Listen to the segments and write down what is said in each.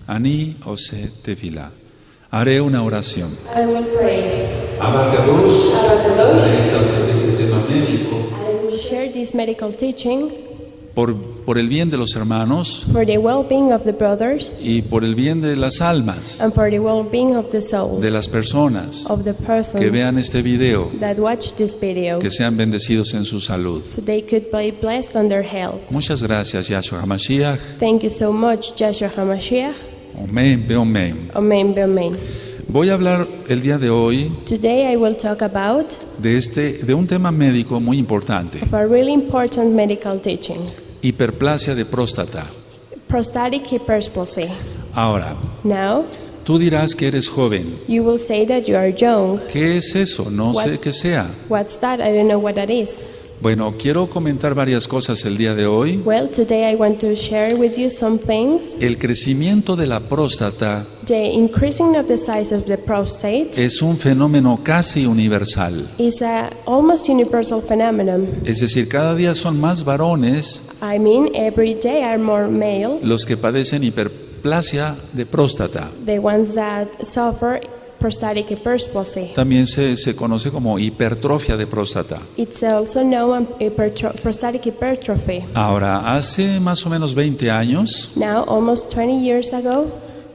Ani ose tefila. Haré una oración. I will pray. Abacados, Abacados. de este tema médico, I will share this medical teaching por el bien de los hermanos for the well-being of the brothers y por el bien de las almas, and for the well-being of the souls de las personas of the persons que vean este video, that watch this video, que sean bendecidos en su salud. so they could be blessed on their health. Muchas gracias, Yahshua HaMashiach. Thank you so much, Joshua HaMashiach. Amén, amén. Amen, amen. Voy a hablar el día de hoy Today I will talk about de un tema médico muy importante, a really important medical teaching, hiperplasia de próstata. prostatic hyperplasia. Ahora, Now, tú dirás que eres joven. you will say that you are young. ¿Qué es eso? No sé What? qué sea. What's that? I don't know what that is. Bueno, quiero comentar varias cosas el día de hoy. Well, today I want to share with you some things. El crecimiento de la próstata The increasing of the size of the prostate es un fenómeno casi universal. is a almost universal phenomenon. Es decir, cada día son más varones I mean, every day are more male, los que padecen hiperplasia de próstata. the ones that suffer prostatic hyperplasia. También se conoce como hipertrofia de próstata. It's also known as prostatic hypertrophy. Ahora, hace más o menos 20 años, Now, almost 20 years ago,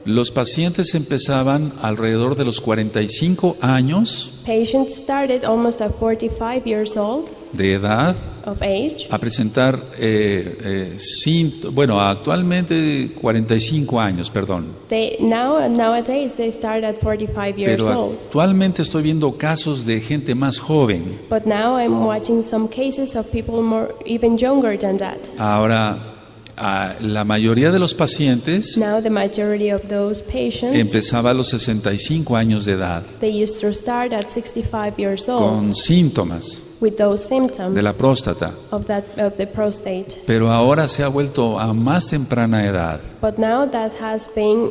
los pacientes empezaban alrededor de los 45 años patients started almost at 45 years old de edad of age. a presentar actualmente 45 años, perdón. Nowadays they start at 45 years Pero old. actualmente estoy viendo casos de gente más joven. But now I'm watching some cases of people even younger than that. Ahora, la mayoría de los pacientes Now the majority of those patients, empezaba a los 65 años de edad they used to start at 65 years old con síntomas with those symptoms de la próstata. of the prostate. Pero ahora se ha vuelto a más temprana edad. But now that has been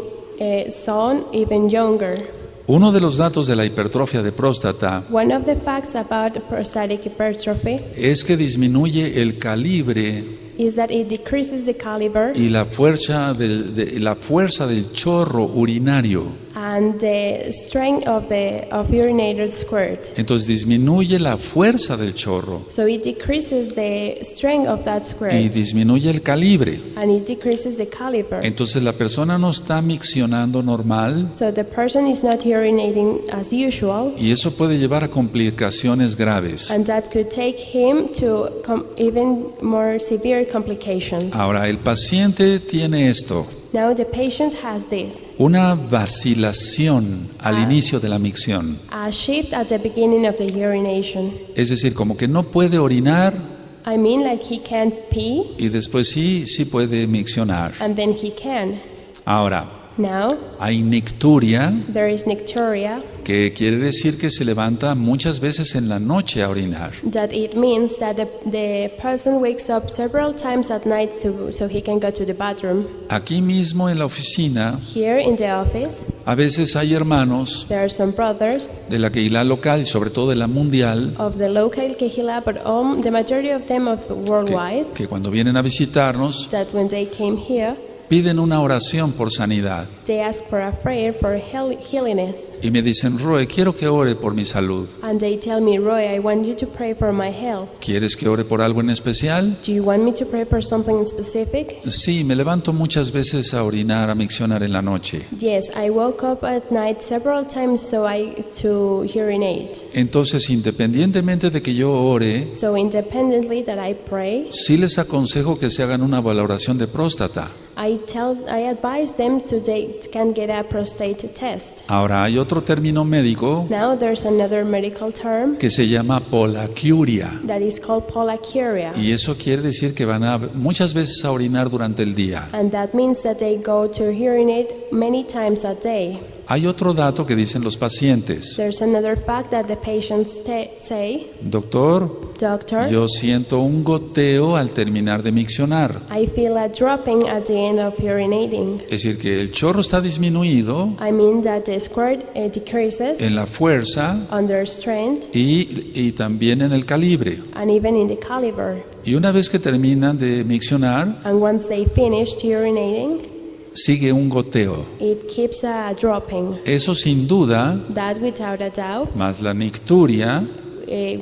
shown even younger. Uno de los datos de la hipertrofia de próstata One of the facts about prostatic hypertrophy es que disminuye el calibre is that it decreases the caliber y la fuerza del chorro urinario. and the strength of urinated squirt. Entonces disminuye la fuerza del chorro So it decreases the strength of that y squirt disminuye el calibre. and it decreases the caliber. Entonces la persona no está miccionando normal So the person is not urinating as usual, y eso puede llevar a complicaciones graves. and that could take him to even more severe complications. Ahora, el paciente tiene esto, Now the patient has this, una vacilación al inicio de la micción. a shift at the beginning of the urination. Es decir, como que no puede orinar I mean, like he can't pee y después sí puede miccionar. and then he can. Ahora, Now hay nicturia, there is nicturia, que quiere decir que se levanta muchas veces en la noche a orinar. that it means that the person wakes up several times at night so he can go to the bathroom. Aquí mismo en la oficina, Here in the office, a veces hay hermanos there are some brothers de la Kehilá local y sobre todo de la mundial of the local Kehila, but the majority of them of worldwide, que cuando vienen a visitarnos that when they came here, piden una oración por sanidad they ask for a prayer for healiness. y me dicen, Roe, quiero que ore por mi salud. And they tell me, Roy, I want you to pray for my health. ¿Quieres que ore por algo en especial? Do you want me to pray for something specific? Sí, me levanto muchas veces a orinar, a miccionar en la noche. Yes, I woke up at night several times to urinate. Entonces, independientemente de que yo ore, So independently that I pray, sí les aconsejo que se hagan una valoración de próstata. I advise them they can get a prostate test. Ahora, hay otro término médico Now there's another medical term que se llama polaquiuria. that is called pollakiuria. Y eso quiere decir que van muchas veces a orinar durante el día. And that means that they go to urinate many times a day. Hay otro dato que dicen los pacientes. There's another fact that the patients say, Doctor, Doctor, yo siento un goteo al terminar de miccionar. I feel a dropping at the end of urinating. Es decir, que el chorro está disminuido I mean that the squirt decreases en la fuerza under strength y también en el calibre. and even in the caliber. Y una vez que terminan de miccionar, And once they finished urinating, sigue un goteo. It keeps dropping. Eso sin duda, That without a doubt, más la nicturia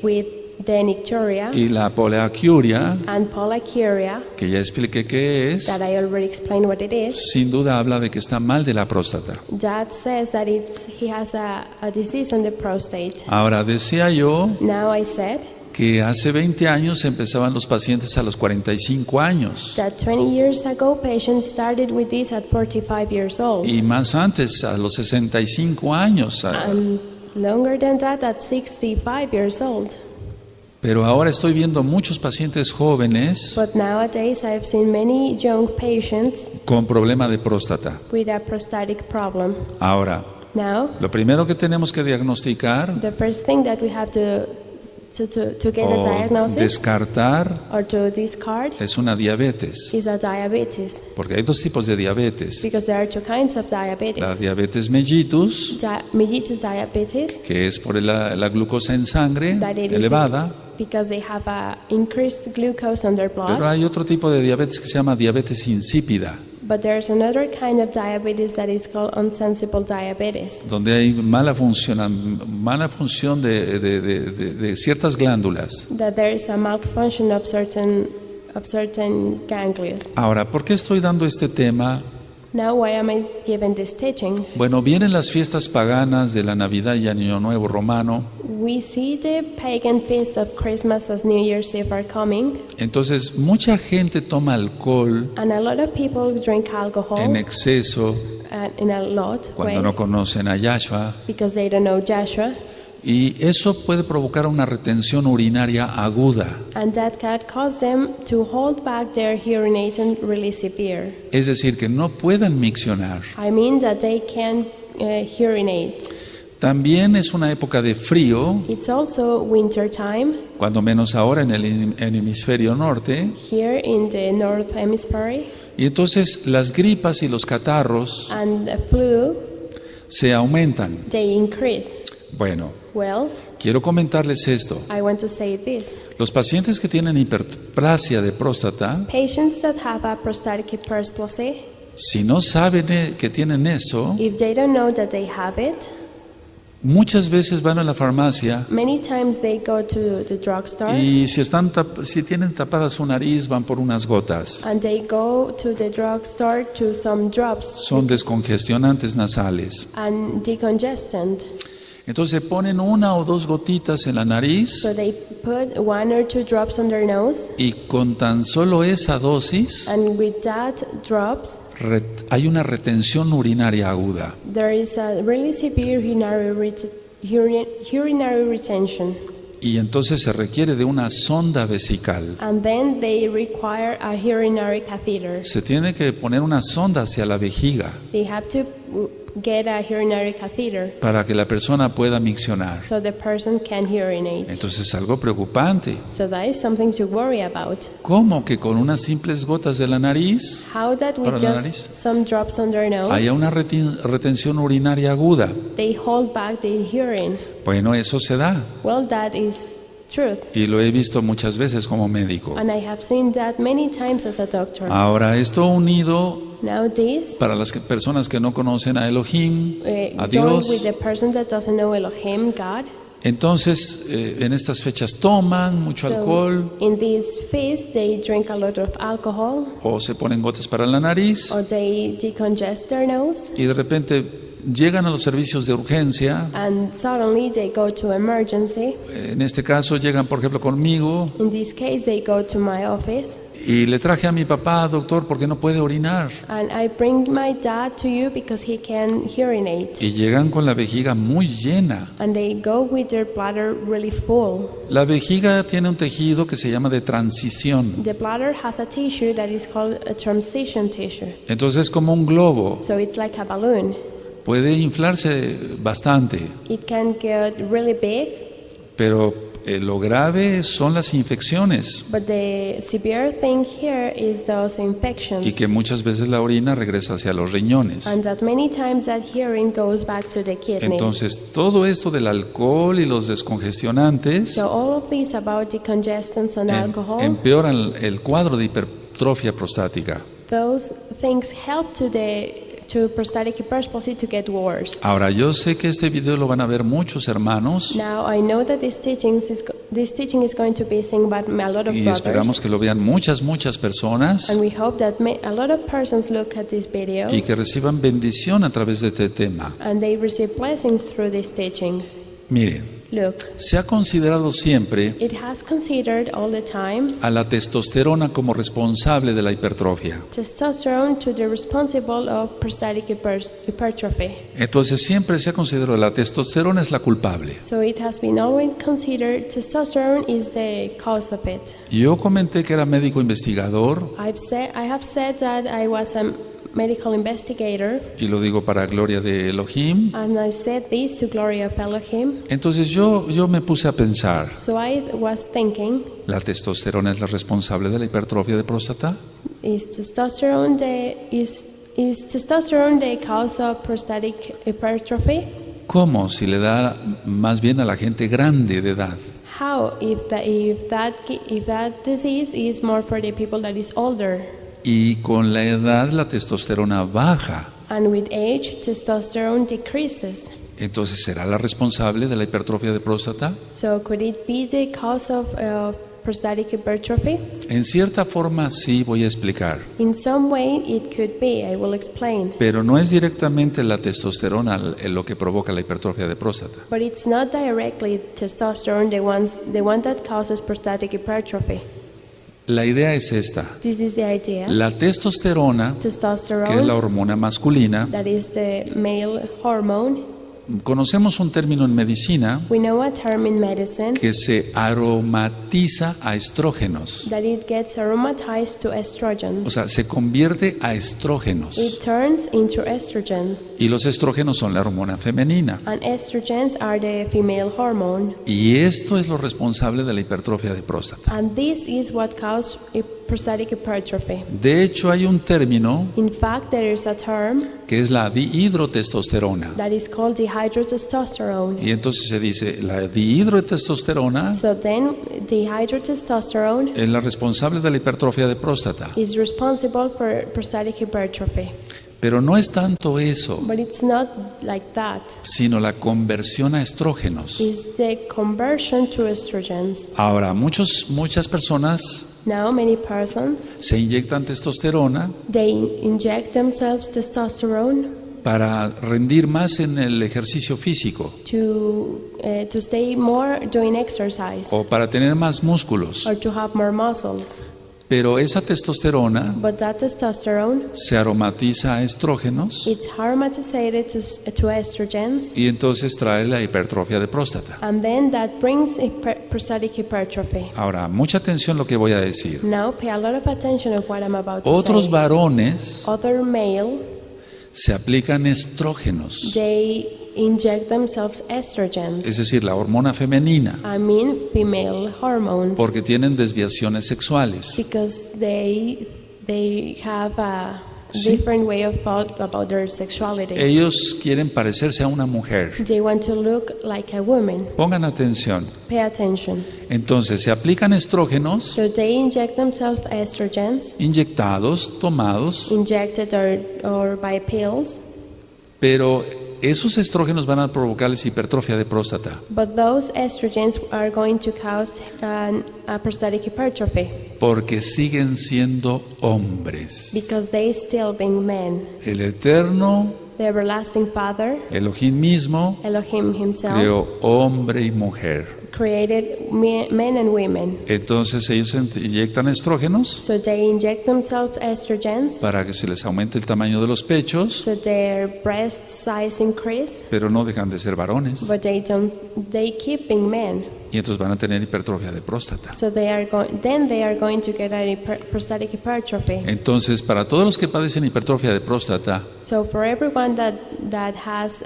with the nicturia y la pollakiuria, and pollakiuria, que ya expliqué qué es, that I already explained what it is, sin duda habla de que está mal de la próstata. that says that he has a disease on the prostate. Ahora, decía yo Now I said que hace 20 años empezaban los pacientes a los 45 años that 20 years ago patients started with this at 45 years old. y más antes a los 65 años. And longer than that at 65 years old. Pero ahora estoy viendo muchos pacientes jóvenes But nowadays I've seen many young patients con problema de próstata. with a prostatic problem. Ahora, Now, lo primero que tenemos que diagnosticar the first thing that we have to get a o diagnosis descartar or to discard es una diabetes, is a diabetes, porque hay dos tipos de diabetes. because there are two kinds of La diabetes. diabetes mellitus, Mellitus diabetes, que es por la glucosa en sangre that it is elevada, because they have a increased glucose on their pero blood. hay otro tipo de diabetes que se llama diabetes insípida, But there's another kind of diabetes that is called unsensible diabetes, donde hay mala función de ciertas glándulas. that there is a malfunction of certain ganglios. Ahora, ¿por qué estoy dando este tema? Now, why am I giving this teaching? Bueno, vienen las fiestas paganas de la Navidad y Año Nuevo romano. We see the pagan feast of Christmas as New Year's Eve are coming, Entonces, mucha gente toma alcohol and a lot of people drink alcohol en exceso in a lot cuando way, no conocen a Yahshua. because they don't know Joshua, Y eso puede provocar una retención urinaria aguda. and that can cause them to hold back their urinating really severe. Es decir, que no puedan miccionar. I mean that they can urinate. También es una época de frío, It's also winter time cuando menos ahora en el hemisferio norte. here in the North Hemisphere, Y entonces las gripas y los catarros and the flu, se aumentan. they increase. Bueno, Well, quiero comentarles esto. I want to say this. Los pacientes que tienen hiperplasia de próstata, Patients that have a prostatic hyperplasia, si no saben que tienen eso, if they don't know that they have it, muchas veces van a la farmacia many times they go to the drugstore y si tienen tapada su nariz van por unas gotas. and they go to the drugstore to some drops Son descongestionantes nasales. and decongestant. Entonces ponen una o dos gotitas en la nariz So they put 1 or 2 drops on their nose, y con tan solo esa dosis and with that drops, hay una retención urinaria aguda. there is a really severe urinary retention. Y entonces se requiere de una sonda vesical. And then they require a urinary catheter. Se tiene que poner una sonda hacia la vejiga They have to get a urinary catheter para que la persona pueda miccionar. so the person can urinate. Entonces es algo preocupante. So that is something to worry about. ¿Cómo que con unas simples gotas de la nariz How that Para with la just nariz. some drops on their nose, haya una retención urinaria aguda? they hold back the urine? Bueno, eso se da Well, that is truth. y lo he visto muchas veces como médico. And I have seen that many times as a doctor. Ahora, esto unido Now this, para las personas que no conocen a Elohim, a joined with Dios, the person that doesn't know Elohim, God. entonces en estas fechas toman mucho alcohol So in this feast, they drink a lot of alcohol, o se ponen gotas para la nariz or they decongest their nose, y de repente llegan a los servicios de urgencia. and suddenly they go to emergency. En este caso llegan, por ejemplo, conmigo In this case, they go to my office, y le traje a mi papá, doctor, porque no puede orinar. and I bring my dad to you because he can urinate. Y llegan con la vejiga muy llena. And they go with their bladder really full. La vejiga tiene un tejido que se llama de transición. The bladder has a tissue that is called a transition tissue. Entonces es como un globo. So it's like a balloon. Puede inflarse bastante, It can get really big, pero lo grave son las infecciones but the severe thing here is those infections. y que muchas veces la orina regresa hacia los riñones. And that many times that urine goes back to the kidney. Entonces todo esto del alcohol y los descongestionantes So all of this about decongestants and alcohol, empeoran el cuadro de hipertrofia prostática. those things help to prostatic hyperplasia to get worse. Ahora, yo sé que este video lo van a ver muchos hermanos Now I know that this teaching is going to be seen by a lot of y brothers, esperamos que lo vean muchas personas and we hope that a lot of persons look at this video y que reciban bendición a través de este tema. and they receive blessings through this teaching. Miren, Look, se ha considerado siempre it has considered all the time a la testosterona como responsable de la hipertrofia. testosterone to be responsible of prostatic hypertrophy. Entonces siempre se ha considerado la testosterona es la culpable. So it has been always considered testosterone is the cause of it. Yo comenté que era médico investigador I have said that I was a medical investigator, y lo digo para gloria de Elohim. and I said this to glory of Elohim. Entonces yo me puse a pensar, So I was thinking, ¿la testosterona es la responsable de la hipertrofia de próstata? is testosterone the cause of prostatic hypertrophy? ¿Cómo? Si le da más bien a la gente grande de edad. How if that disease is more for the people that is older, Y con la edad la testosterona baja. and with age testosterone decreases? Entonces, ¿será la responsable de la hipertrofia de próstata? So could it be the cause of prostatic hypertrophy? En cierta forma sí voy a explicar, In some way it could be. I will explain. pero no es directamente la testosterona lo que provoca la hipertrofia de próstata. But it's not directly testosterone the one that causes prostatic hypertrophy. La idea es esta. This is the idea. La testosterona, que es la Testosterone, hormona masculina, that is the male hormone. conocemos un término en medicina We know a term in medicine que se aromatiza a estrógenos. that it gets aromatized to O estrogens. sea, se convierte a estrógenos. It turns into estrogens, Y los estrógenos son la hormona femenina. and estrogens are the female hormone. Y esto es lo responsable de la hipertrofia de próstata. And this is what causes prostatic hypertrophy. De hecho, hay un término In fact, there is a term que es la dihidrotestosterona. that is called dihydrotestosterone. Y entonces se dice, la dihidrotestosterona So then, dihydrotestosterone es la responsable de la hipertrofia de próstata. is responsible for prostatic hypertrophy. Pero no es tanto eso, But it's not like that. sino la conversión a estrógenos. It's the conversion to estrogens. Ahora, muchas personas Now, many persons, se inyectan testosterona they inject themselves testosterone para rendir más en el ejercicio físico to stay more doing exercise o para tener más músculos. or to have more muscles. Pero esa testosterona But that testosterone, se aromatiza a estrógenos it's aromatized to estrogens, y entonces trae la hipertrofia de próstata. and then that brings prostatic hypertrophy. Ahora, mucha atención lo que voy a decir. Now, pay a lot of attention of what I'm about to Otros say. varones Other male, se aplican estrógenos, they inject themselves estrogens. es decir, la hormona femenina, I mean female hormones, porque tienen desviaciones sexuales. because they have a Sí. different way of thought about their sexuality. Ellos quieren parecerse a una mujer. They want to look like a woman. Pongan atención. Pay attention. Entonces, se aplican estrógenos So they inject themselves estrogens, inyectados, tomados, injected or by pills, pero esos estrógenos van a provocarles hipertrofia de próstata, but those estrogens are going to cause a prostatic hypertrophy porque siguen siendo hombres. because they still being men. El Eterno, The everlasting Father, Elohim mismo, Elohim himself, creó hombre y mujer. created men and women. Entonces ellos inyectan estrógenos So they inject themselves estrogens para que se les aumente el tamaño de los pechos, so their breast size increase, pero no dejan de ser varones. but they keep being men. Y entonces van a tener hipertrofia de próstata. So they are going to get a prostatic hypertrophy. Entonces, para todos los que padecen hipertrofia de próstata, So for everyone that has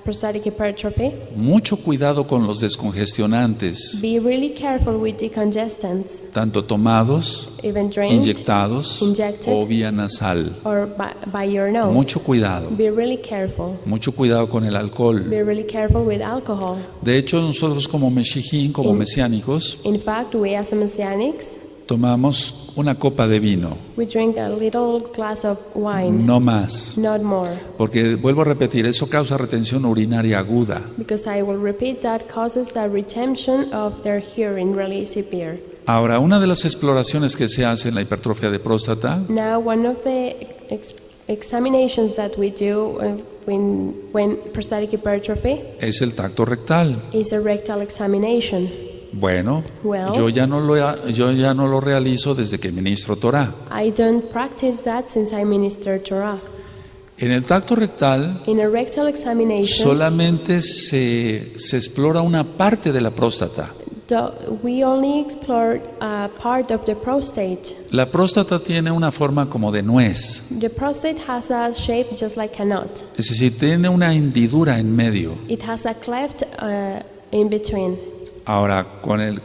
prostatic hypertrophy, mucho cuidado con los descongestionantes, be really careful with decongestants, tanto tomados, even drained inyectados injected, o vía nasal. or by your nose. Mucho cuidado. Be really careful. Mucho cuidado con el alcohol. Be really careful with alcohol. De hecho, nosotros como meshijín, como mesiánicos, In fact, we as Messianics, tomamos una copa de vino, we drink a little glass of wine, no más. not more. Porque, vuelvo a repetir, eso causa retención urinaria aguda. Because I will repeat, that causes the retention of their urine really severe. Ahora, una de las exploraciones que se hace en la hipertrofia de próstata Now, one of the examinations that we do when prostatic hypertrophy es el tacto rectal. is a rectal examination. Bueno, Well, yo ya no lo realizo desde que ministro Torah. I don't practice that since I minister Torah. En el tacto rectal In a rectal examination, solamente se explora una parte de la próstata. we only explore a part of the prostate. La próstata tiene una forma como de nuez, The prostate has a shape just like a nut. es decir, tiene una hendidura en medio. It has a cleft in between. Ahora, con el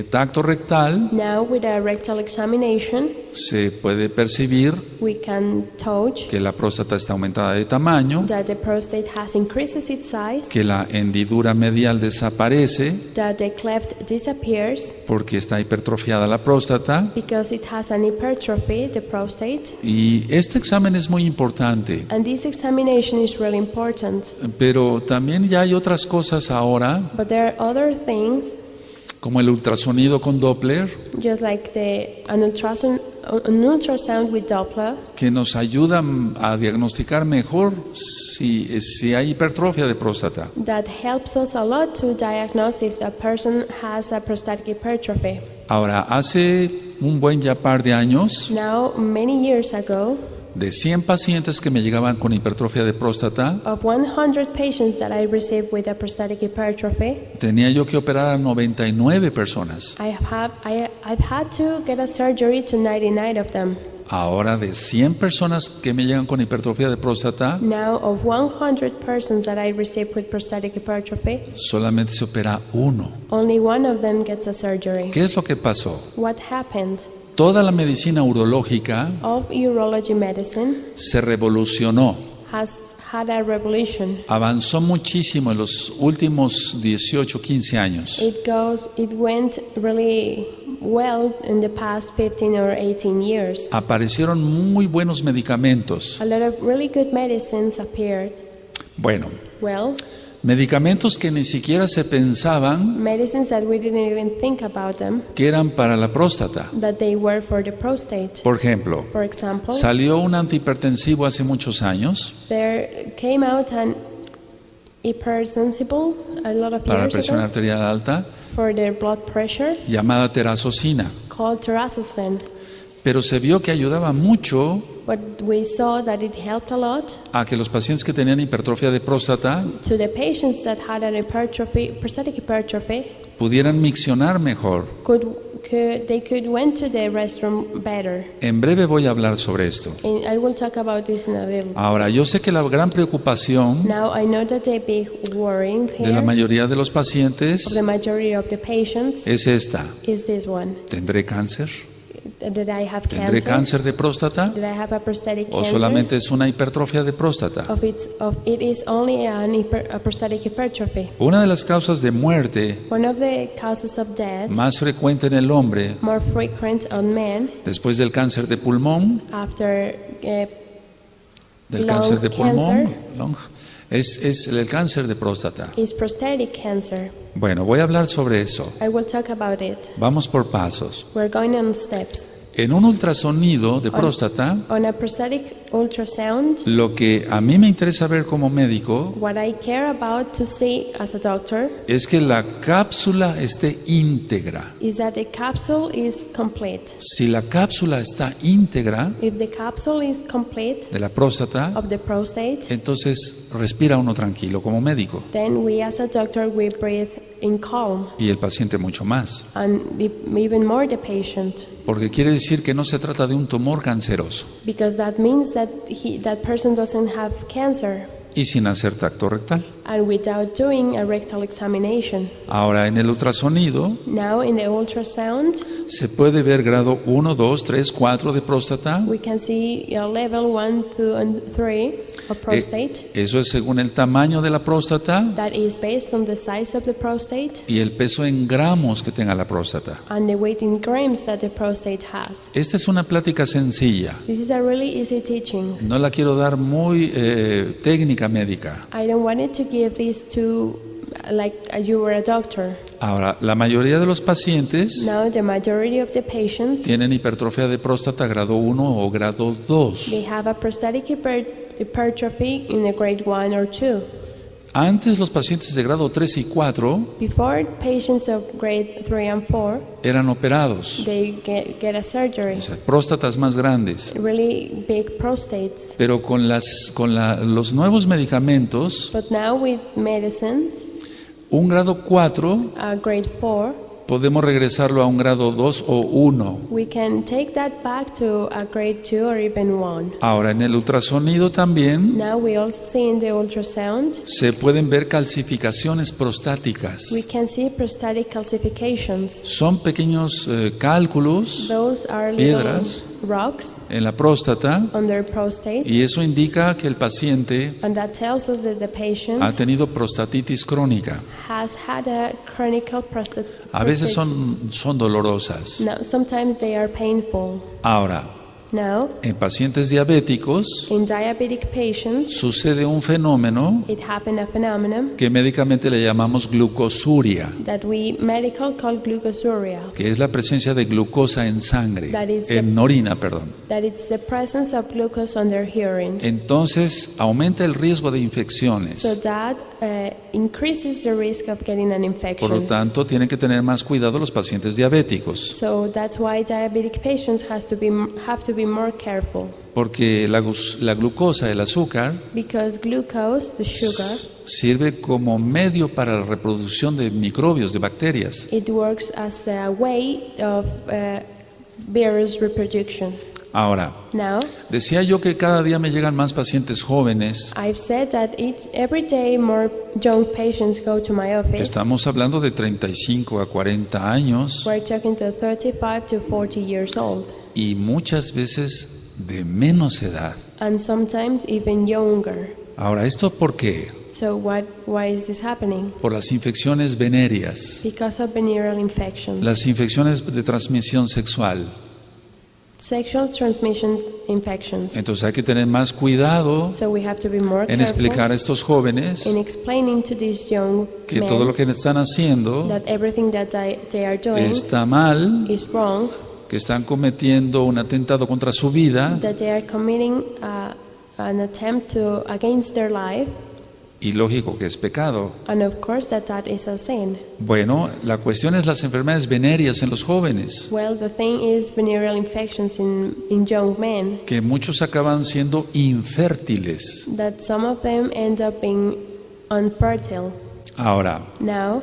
tacto rectal Now, with a rectal examination, se puede percibir we can touch que la próstata está aumentada de tamaño, that the prostate has increases its size, que la hendidura medial desaparece that the cleft disappears porque está hipertrofiada la próstata. because it has an hypertrophy, the prostate. Y este examen es muy importante, And this examination is really important. pero también ya hay otras cosas ahora, But there are other things, como el ultrasonido con Doppler, just like an ultrasound with Doppler, que nos ayudan a diagnosticar mejor si hay hipertrofia de próstata. that helps us a lot to diagnose if a person has a prostatic hypertrophy. Ahora, hace un buen ya par de años, Now, many years ago, de 100 pacientes que me llegaban con hipertrofia de próstata, of 100 patients that I received with a prostatic hypertrophy, tenía yo que operar a 99 personas. I've had to get a surgery to 99 of them. Ahora, de 100 personas que me llegan con hipertrofia de próstata, Now, of 100 persons that I received with prostatic hypertrophy, solamente se opera uno. only one of them gets a surgery. ¿Qué es lo que pasó? What happened? Toda la medicina urológica Of urology medicine se revolucionó, has had a revolution. avanzó muchísimo en los últimos 18, 15 años. It went really well in the past 15 or 18 years. Aparecieron muy buenos medicamentos. A lot of really good medicines appeared. Bueno, Well, medicamentos que ni siquiera se pensaban medicines that we didn't even think about them, que eran para la próstata. that they were for the prostate. Por ejemplo, For example, salió un antihipertensivo hace muchos años there came out an hypersensible a lot of para la years presión ago arterial alta for their blood pressure llamada terazocina, called terazosin. pero se vio que ayudaba mucho But we saw that it helped a lot a que los pacientes que tenían hipertrofia de próstata to the patients that had an hypertrophy, prostatic hypertrophy, pudieran miccionar mejor. they could went to the restroom better. En breve voy a hablar sobre esto. And I will talk about this in a little. Ahora, yo sé que la gran preocupación Now I know that the big worrying de la here mayoría de los of pacientes the majority of the patients es esta. is this one. ¿Tendré cáncer? Did I have ¿Tendré cáncer de próstata? Did I have a prostatic ¿O cancer? solamente es una hipertrofia de próstata? It is only a prostatic hypertrophy. Una de las causas de muerte One of the causes of death, más frecuente en el hombre more frequent on men después del cáncer de pulmón, after del lung cáncer de pulmón, cancer. es el cáncer de próstata. is prostatic cancer. Bueno, voy a hablar sobre eso. I will talk about it. Vamos por pasos. We're going on steps. En un ultrasonido de próstata, On a prostatic ultrasound, lo que a mí me interesa ver como médico what I care about to see as a doctor es que la cápsula esté íntegra. is that the capsule is complete. Si la cápsula está íntegra If the capsule is complete de la próstata, of the prostate, entonces respira uno tranquilo como médico then we as a doctor, we breathe in calm, y el paciente mucho más. and even more the patient, Porque quiere decir que no se trata de un tumor canceroso because that means that that person doesn't have cancer y sin hacer tacto rectal. and without doing a rectal examination. Ahora, en el ultrasonido Now, in the ultrasound, se puede ver grado 1, 2, 3, 4 de próstata. we can see level 1, 2, and 3 of prostate. Eso es según el tamaño de la próstata That is based on the size of the prostate y el peso en gramos que tenga la próstata. and the weight in grams that the prostate has. Esta es una plática sencilla. This is a really easy teaching. No la quiero dar muy técnica médica. I don't want it to give this to like you were a doctor. Ahora, la mayoría de los pacientes Now, the majority of the patients, tienen hipertrofia de próstata grado 1 o grado 2. they have a prostatic hypertrophy in a grade 1 or 2. Antes los pacientes de grado 3 y 4 Before, patients of grade 3 and 4, eran operados, they get a surgery, o sea, próstatas más grandes. really big prostates. Pero con los nuevos medicamentos, But now with medicines, un grado 4 grade 4, podemos regresarlo a un grado 2 o 1. we can take that back to a grade 2 or even 1. Ahora, en el ultrasonido también Now we also see in the ultrasound, se pueden ver calcificaciones prostáticas. we can see prostatic calcifications. Son pequeños cálculos Those are little Piedras. rocks en la próstata on their prostate, y eso indica que el paciente and that tells us that the patient ha tenido prostatitis crónica. has had a chronic A veces prostatitis. son dolorosas. Now, sometimes they are painful. Ahora, Now, en pacientes diabéticos in diabetic patients, sucede un fenómeno it happened a phenomenon que médicamente le llamamos glucosuria, that we medical call glucosuria, que es la presencia de glucosa en sangre, en orina, perdón. that it's the presence of glucose on their urine. Entonces aumenta el riesgo de So infecciones. that increases the risk of getting an Por lo infection. tanto, tienen que tener más cuidado los pacientes diabéticos, So that's why diabetic patients have to be more careful, porque la glucosa, el azúcar, because glucose, the sugar, sirve como medio para la reproducción de microbios, de bacterias. it works as a way of virus reproduction. Ahora, Now, decía yo que cada día me llegan más pacientes jóvenes. I've said that every day more young patients go to my office. Estamos hablando de 35 a 40 años We're talking to 35 to 40 years old, y muchas veces de menos edad. and sometimes even younger. Ahora, ¿esto por qué? So why is this happening? Por las infecciones venéreas, Because of venereal infections. las infecciones de transmisión sexual. Sexual transmission infections. Entonces hay que tener más cuidado So we have to be more en explicar careful a estos jóvenes in explaining to these young que men todo lo que están haciendo that everything that they are doing está mal, is wrong, que están cometiendo un atentado contra su vida that they are committing an attempt against their life, y lógico que es pecado. and of course that is a sin. Bueno, la cuestión es las enfermedades venéreas en los jóvenes, Well, the thing is venereal infections in young men, que muchos acaban siendo infértiles. that some of them end up being unfertile. Ahora, Now,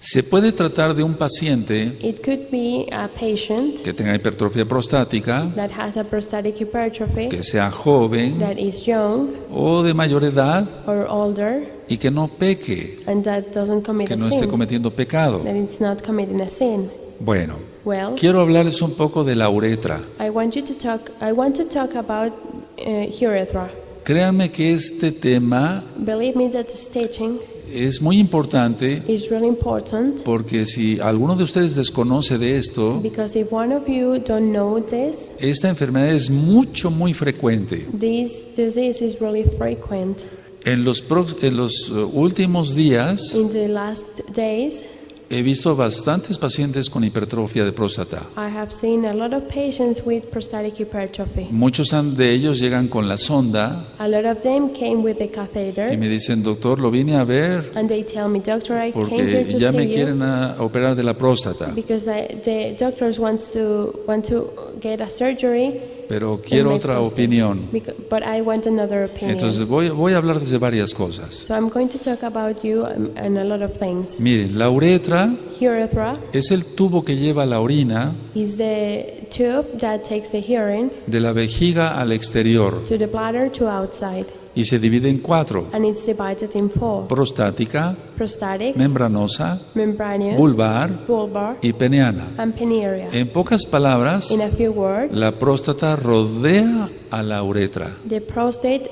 se puede tratar de un paciente it could be a patient que tenga hipertrofia prostática, that has a prostatic hypertrophy, que sea joven that is young o de mayor edad or older, y que no peque, and that doesn't commit que a no esté sin, cometiendo pecado. that it's not committing a sin. Bueno, Well, quiero hablarles un poco de la uretra. I want to talk about urethra. Créanme que este tema Believe me that this teaching es muy importante is really important, porque si alguno de ustedes desconoce de esto, because if one of you don't know this, esta enfermedad es muy frecuente. this disease is really frequent. En los últimos días In the last days, he visto bastantes pacientes con hipertrofia de próstata. I have seen a lot of patients with prostatic hypertrophy. Muchos de ellos llegan con la sonda A lot of them came with the y catheter, me dicen, doctor, lo vine a ver and they tell me, doctor, I came porque here to ya me see you quieren operar de la próstata, because the doctors want to get a surgery. pero quiero in my otra prostate. opinión. But I want another opinion. Entonces voy a hablar de varias cosas. So I'm going to talk about you and a lot of things. Miren, la uretra Urethra es el tubo que lleva la orina is the tube that takes the urine de la vejiga al exterior. to the bladder to outside. y se divide en 4: and it's divided in 4. prostática, Prostatic, membranosa, membranous, vulvar vulvar, y peneana. and pineal. En pocas palabras, In a few words, la próstata rodea a la uretra. the prostate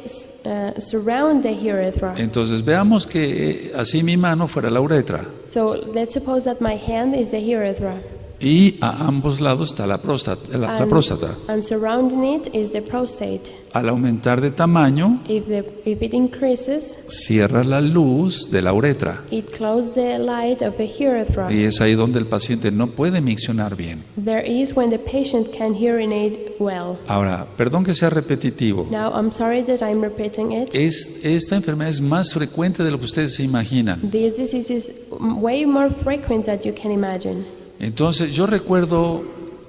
surround the urethra. Entonces veamos que así mi mano fuera la uretra So let's suppose that my hand is the urethra, y a ambos lados está la próstata. La próstata. and surrounding it is the prostate. Al aumentar de tamaño, If it increases, cierra la luz de la uretra. it closes the light of the urethra. Y es ahí donde el paciente no puede miccionar bien. There is when the patient can urinate well. Ahora, perdón que sea repetitivo. Now, I'm sorry that I'm repeating it. Esta enfermedad es más frecuente de lo que ustedes se imaginan. This disease is way more frequent than you can imagine. Entonces, yo recuerdo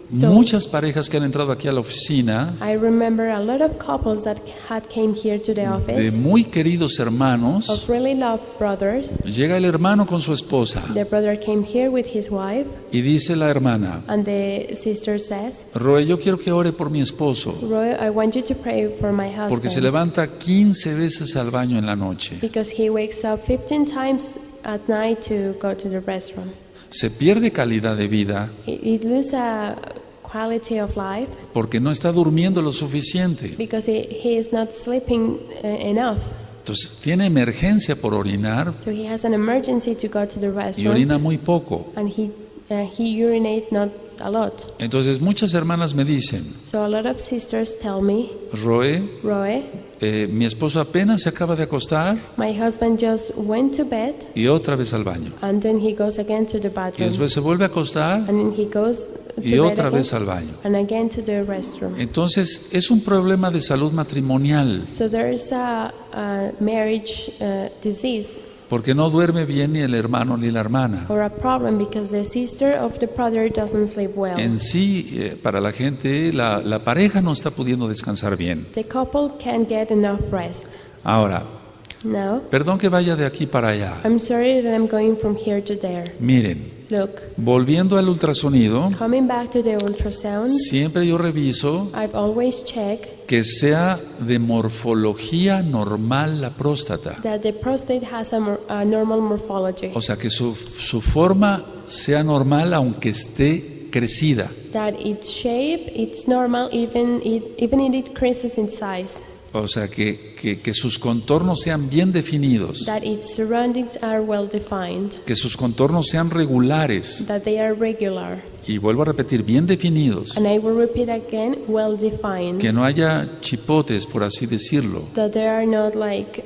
muchas parejas que han entrado aquí a la oficina I remember a lot of couples that had came here to the de office muy queridos hermanos. of really loved brothers. Llega el hermano con su esposa The brother came here with his wife, y dice la hermana: and the sister says, Roe, yo quiero que ore por mi esposo Roy, I want you to pray for my porque se husband levanta 15 veces al baño en la noche. because he wakes up 15 times at night to go to the restroom. Se pierde calidad de vida It loses a quality of life porque no está durmiendo lo suficiente. because he is not sleeping enough. Entonces tiene emergencia por orinar So he has an emergency to go to the y restroom, orina muy poco. and he urinate not a lot. Entonces muchas hermanas me dicen: So a lot of sisters tell me, Roe, Roy, mi esposo apenas se acaba de acostar my husband just went to bed, y otra vez al baño. and then he goes again to the Y bathroom, después se vuelve a acostar and then he goes to y bed otra again, vez al baño. and again to the restroom. Entonces es un problema de salud matrimonial So there's a marriage disease porque no duerme bien ni el hermano ni la hermana. or a problem because the sister of the brother doesn't sleep well. En sí, para la gente, la pareja no está pudiendo descansar bien. The couple can't get enough rest. Ahora, Now, perdón que vaya de aquí para allá. I'm sorry that I'm going from here to there. Miren, Look, volviendo al ultrasonido, coming back to the ultrasound, siempre yo reviso I've always checked que sea de morfología normal la próstata. that the prostate has a normal morphology, O sea, que su forma sea normal aunque esté crecida. that its shape, it's normal even if it increases in size, O sea, que sus contornos sean bien definidos, that its surroundings are well defined, que sus contornos sean regulares. that they are regular. Y vuelvo a repetir, bien definidos. And I will repeat again, well defined. Que no haya chipotes, por así decirlo. That there are not like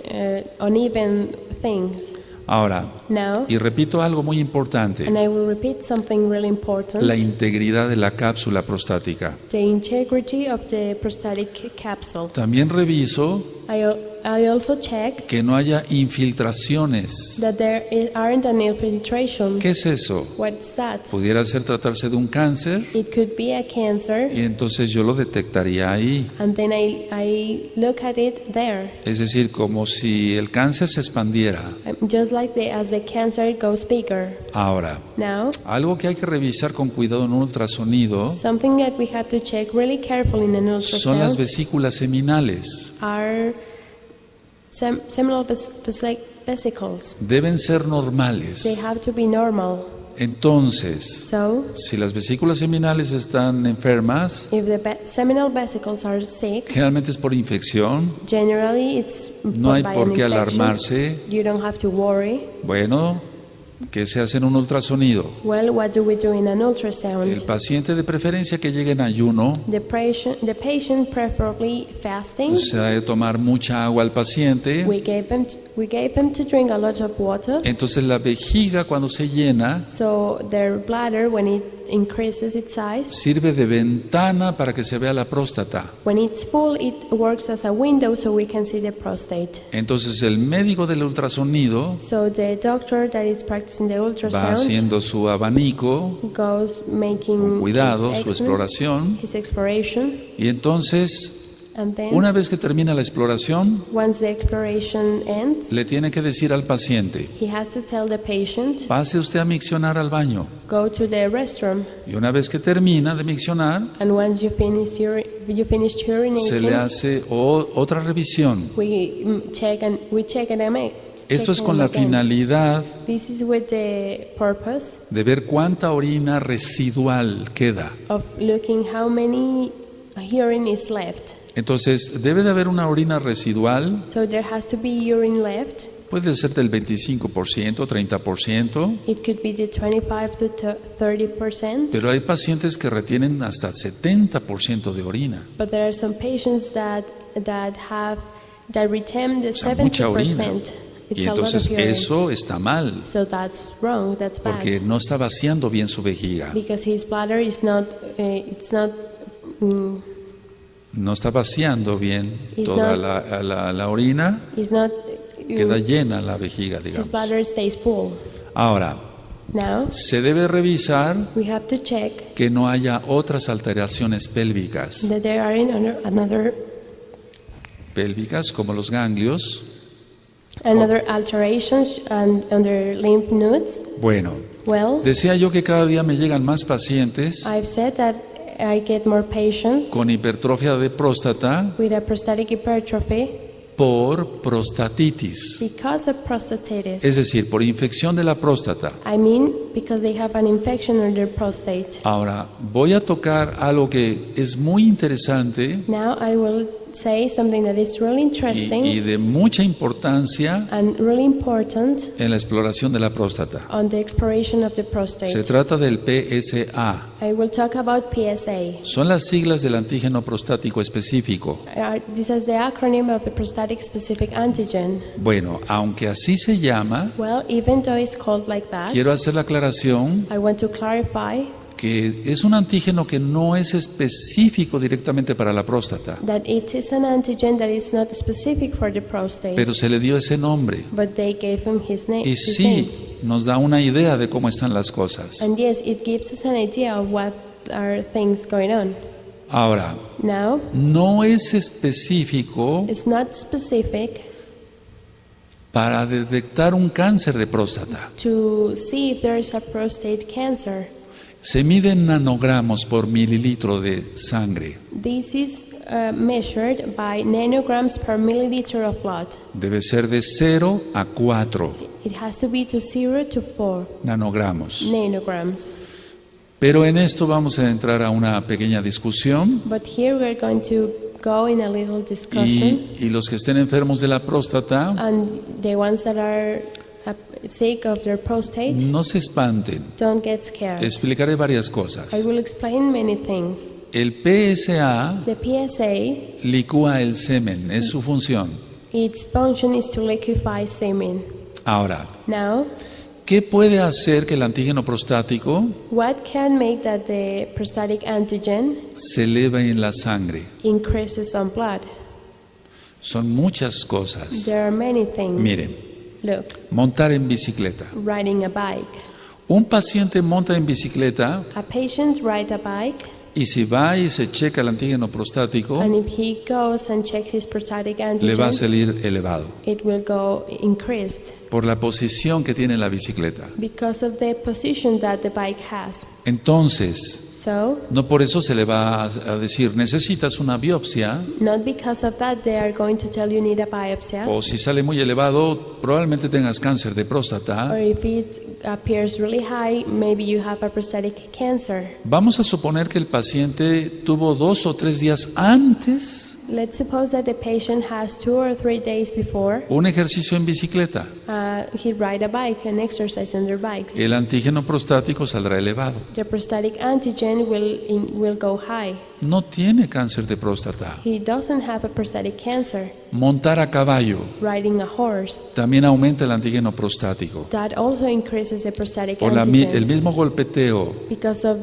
uneven things. Ahora, Now, y repito algo muy importante, and I will repeat something really important, la integridad de la cápsula prostática. the integrity of the prostatic capsule. También reviso I also check que no haya infiltraciones. that there aren't any infiltrations. ¿Qué es eso? What's that? Pudiera tratarse de un cáncer It could be a cancer, y entonces yo lo detectaría ahí. and then I look at it there. Es decir, como si el cáncer se expandiera. Just like as the cancer goes bigger. Ahora, Now, algo que hay que revisar con cuidado en un ultrasonido something that we have to check really carefully in an son las ultrasound vesículas seminales. are seminal vesicles. Deben ser They normales. have to be normal. Entonces, So, si las vesículas seminales están enfermas, if the seminal vesicles are sick, generalmente es por infección. generally it's No hay by por an qué infection. alarmarse. You don't have to worry. Bueno, ¿qué se hace en un ultrasonido? Well, what do we do in an El ultrasound? paciente de preferencia que llegue en ayuno, The patient preferably fasting. se ha de tomar mucha agua al paciente. We gave him to drink a lot of water. Entonces la vejiga cuando se llena So their bladder, when it increases its size, sirve de ventana para que se vea la próstata. when it's full, it works as a window so we can see the prostate. Entonces el médico del ultrasonido So the doctor that is practicing the va ultrasound haciendo su abanico goes making con cuidado, his su exploración, his exploration, y entonces and then una vez que termina la exploración once the exploration ends, le tiene que decir al paciente: he has to tell the patient, pase usted a miccionar al baño. go to the restroom, Y una vez que termina de miccionar, and once you finish you finish se le urinating, hace otra revisión. we check and make. Esto es con la finalidad This is with the purpose de ver cuánta orina residual queda. of looking how many urine is left. Entonces, debe de haber una orina residual, So there has to be urine left. puede ser del 25%, 30%, It could be the 25 to 30%. pero hay pacientes que retienen hasta 70% de orina. But there are some patients that retain the O sea, mucha orina. 70%. It's Y a lot entonces of urine. eso está mal, So that's wrong. That's bad. porque no está vaciando bien su vejiga. Because his bladder is not. No está vaciando bien It's toda not- la orina, Is not. queda llena la vejiga, His digamos. bladder stays full. Ahora, Now se debe revisar we have to check que no haya otras alteraciones pélvicas, that there are another como los ganglios. alterations and under lymph nodes. Bueno, Well, decía yo que cada día me llegan más pacientes I've said that I get more patients con hipertrofia de próstata with a prostatic hypertrophy por prostatitis, because of prostatitis. es decir, por infección de la próstata. I mean, because they have an infection on their prostate. Ahora, voy a tocar algo que es muy interesante Now I will say something that is really interesting y de mucha importancia and really important en la exploración de la próstata. on the exploration of the Se prostate. trata del PSA. I will talk about PSA. Son las siglas del antígeno prostático específico. This is the acronym of the prostatic specific antigen. Bueno, aunque así se llama, Well, even though it's called like that, quiero hacer la aclaración I want to clarify que es un antígeno que no es específico directamente para la próstata, that it is an antigen that is not specific for the prostate, pero se le dio ese nombre. but they gave him his name. Y sí, nos da una idea de cómo están las cosas. And yes, it gives us an idea of what are things going on. Ahora, Now, no es específico it's not specific para detectar un cáncer de próstata. to see if there is a prostate cancer. Se miden nanogramos por mililitro de sangre. This is measured by nanograms per milliliter of blood. Debe ser de 0 a 4 It has to be to 0 to 4 nanogramos. nanograms. Pero en esto vamos a entrar a una pequeña discusión But here we're going to go in a little discussion, y los que estén enfermos de la próstata, and the ones that are sick of their prostate, no se espanten. don't get scared. Explicaré varias I cosas. will explain many things. El PSA The PSA, licúa el semen, es su función. its function is to liquefy semen. Ahora, Now, ¿qué puede hacer que el antígeno prostático what can make that the prostatic antigen se eleve en la sangre? increases on blood? Son muchas cosas. There are many things. Miren, Look, montar en bicicleta. riding a bike. Un paciente monta en bicicleta A patient rides a bike, y si va y se checa el antígeno prostático, and if he goes and checks his prostatic le va a antigen, salir elevado it will go increased por la posición que tiene la bicicleta. because of the position that the bike has. Entonces, So, no por eso se le va a decir, necesitas una biopsia, not because of that they are going to tell you need a biopsy, o si sale muy elevado, probablemente tengas cáncer de próstata. or if it appears really high, maybe you have a prostatic cancer. Vamos a suponer que el paciente tuvo 2 o 3 días antes Let's suppose that the patient has 2 or 3 days before un ejercicio en bicicleta. he ride a bike and exercise on their bikes. El antígeno prostático saldrá elevado. The prostatic antigen will go high. No tiene cáncer de próstata. He doesn't have a prostatic cancer. Montar a caballo Riding a horse, también aumenta el antígeno prostático. that also increases the prostatic Por el antigen mismo golpeteo, because of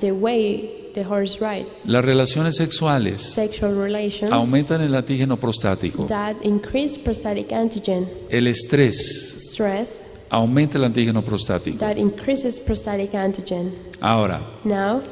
the way the horse rides. las relaciones sexuales Sexual relations aumentan el antígeno prostático. that increase prostatic antigen. El estrés Stress aumenta el antígeno prostático. that increases prostatic antigen. Ahora, Now,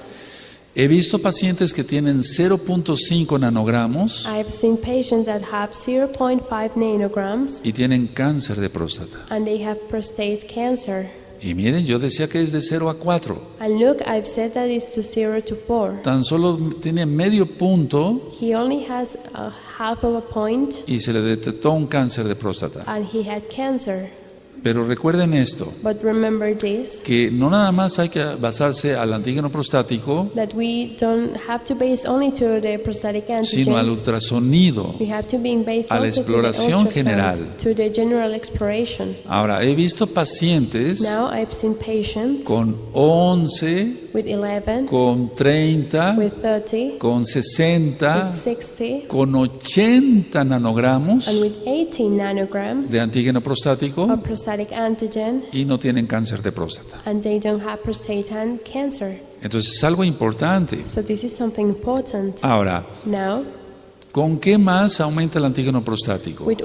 he visto pacientes que tienen 0.5 nanogramos I've seen patients that have 0.5 nanograms y tienen cáncer de próstata. and they have prostate cancer. Y miren, yo decía que es de 0 a 4. And look, I've said that it's to 0 to 4. Tan solo tiene medio punto He only has a half of a point, y se le detectó un cáncer de próstata. and he had cancer. Pero recuerden esto, But remember this, que no nada más hay que basarse al antígeno prostático, that we don't have to base only to the prostatic sino al antigen. ultrasonido. We have to be based a la also to the exploración ultrasound, general. to the general exploration. Ahora, he visto pacientes Now I've seen patients con 11, with 11, con 30, with 30, con 60, with 60, con 80 nanogramos and with 18 nanograms de antígeno prostático of prostatic antigen, y no tienen cáncer de próstata. and they don't have prostate cancer. Entonces es algo importante. So this is something important. Ahora, Now, ¿con qué más aumenta el antígeno prostático? with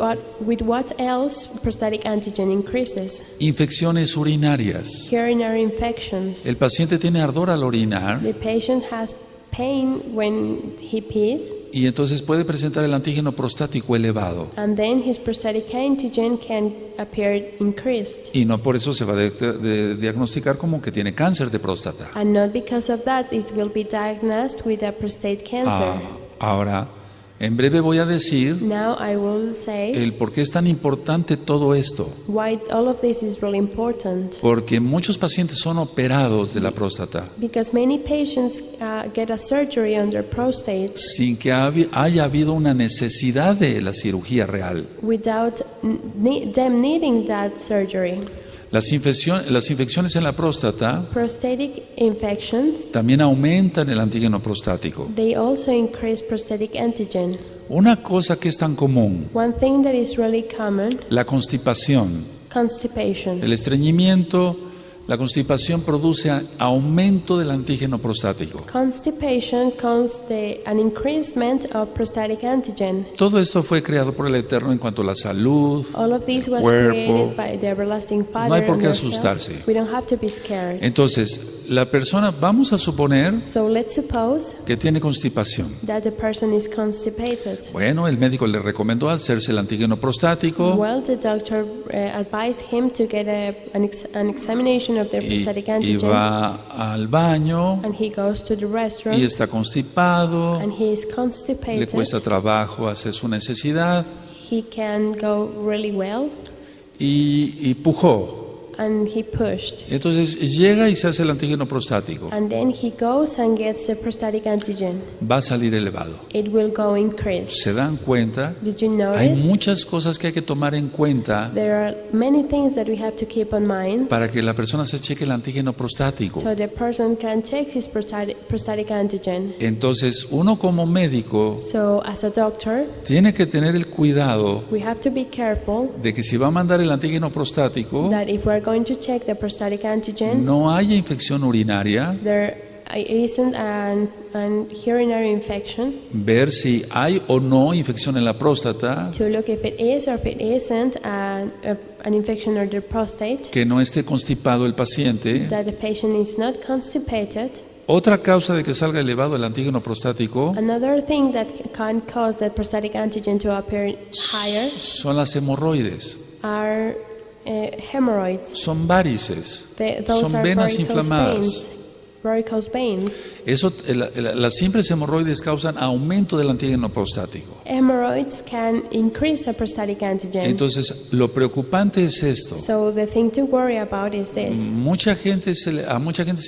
what else prostatic antigen increases? Infecciones urinarias. Urinary infections. El paciente tiene ardor al orinar The patient has pain when he pees, y entonces puede presentar el antígeno prostático elevado. and then his prostatic antigen can appear increased. Y no por eso se va a diagnosticar como que tiene cáncer de próstata. And not because of that it will be diagnosed with a prostate cancer. Ahora, en breve voy a decir Now I will say el por qué es tan importante todo esto. why all of this is really important. Porque muchos pacientes son operados de la próstata Because many patients get a surgery on their prostate sin que haya habido una necesidad de la cirugía real. without them needing that surgery. Las infecciones en la próstata Prostatic infections, también aumentan el antígeno prostático. they also increase prostatic antigen. Una cosa que es tan común, One thing that is really common, la constipación. constipation. El estreñimiento, la constipación produce aumento del antígeno prostático. Constipation causes an increasement of prostatic antigen. Todo esto fue creado por el Eterno en cuanto a la salud. All of this was Cuerpo. created by the everlasting Father. No hay por qué and our asustarse. health. We don't have to be scared. Entonces, la persona, vamos a suponer So let's suppose que tiene constipación. that the person is constipated. Bueno, el médico le recomendó hacerse el antígeno prostático Well, the doctor advised him to get an examination of their prostatic y antigen, va al baño and he goes to the restroom, y está constipado, and he is le constipated. cuesta trabajo hacer su necesidad He can go really well, y pujó. and he pushed. Entonces llega y se hace el antígeno prostático. And then he goes and gets the prostatic antigen. Va a salir elevado. It will go increase. ¿Se dan cuenta? Did you Hay notice? muchas cosas que hay que tomar en cuenta There are many things that we have to keep in mind para que la persona se cheque el antígeno prostático. so the person can check his prostatic antigen. Entonces, uno como médico So as a doctor, tiene que tener el cuidado we have to be careful de que si va a mandar el antígeno prostático, that if we're going to check the prostatic antigen, no haya infección urinaria, there isn't an urinary infection, ver si hay o no infección en la próstata, to look if it is or if it isn't an infection of the prostate, que no esté constipado el paciente. that the patient is not constipated. Otra causa de que salga elevado el antígeno prostático Another thing that can cause the prostatic antigen to appear higher son las hemorroides, are hemorrhoids. son varices, Those son are venas varicose inflamadas. veins. Varicose veins. Eso, las simples hemorroides causan aumento del antígeno prostático. Hemorrhoids can increase the prostatic antigen. Entonces, lo preocupante es esto. So the thing to worry about is this. A mucha gente se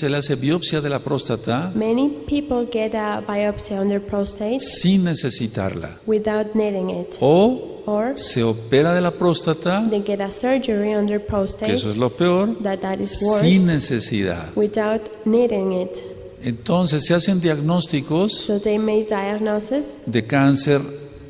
le hace biopsia de la próstata Many people get a biopsy on their prostate sin necesitarla. without needing it. O Or se opera de la próstata, they get a surgery on their que prostate, eso es lo peor, that is worse, sin necesidad. without needing it. Entonces se hacen diagnósticos So they make diagnosis de cáncer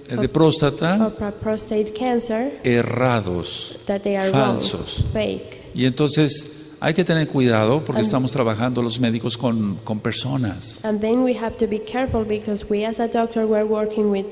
de próstata of prostate cancer errados, that they are falsos. wrong, fake. Y entonces hay que tener cuidado porque estamos trabajando los médicos con personas. And then we have to be careful because we as a doctor we're working with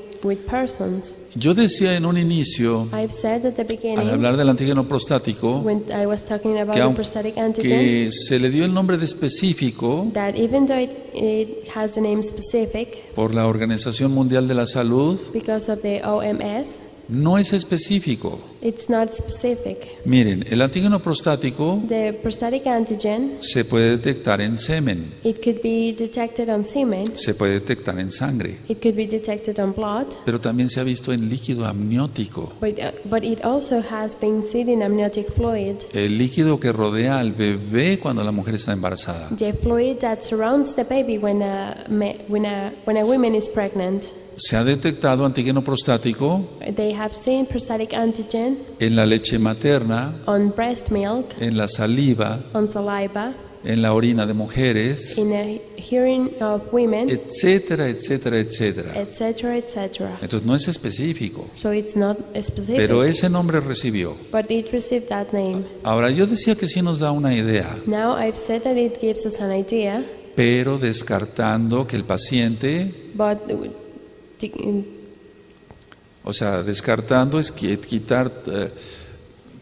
persons. Yo decía en un inicio, I've said at the al beginning hablar del antígeno prostático, when I was talking about que the prostatic antigen aunque se le dio el nombre de específico that even though it has the name specific por la Organización Mundial de la Salud, because of the OMS, no es específico. It's not specific. Miren, el antígeno prostático The prostatic antigen, se puede detectar en semen, it could be detected on semen, se puede detectar en sangre, it could be detected on blood, pero también se ha visto en líquido amniótico, but it also has been seen in amniotic fluid, el líquido que rodea al bebé cuando la mujer está embarazada. the fluid that surrounds the baby when a woman is pregnant. Se ha detectado antígeno prostático They have seen prostatic antigen en la leche materna, on breast milk, en la saliva, on saliva, en la orina de mujeres, in the urine of women, etcétera, etcétera, etcétera. etc., etc. Entonces no es específico, So it's not specific, pero ese nombre recibió. but it received that name. Ahora, yo decía que sí nos da una idea, Now I've said that it gives us an idea, pero descartando que el paciente, but o sea, descartando es quitar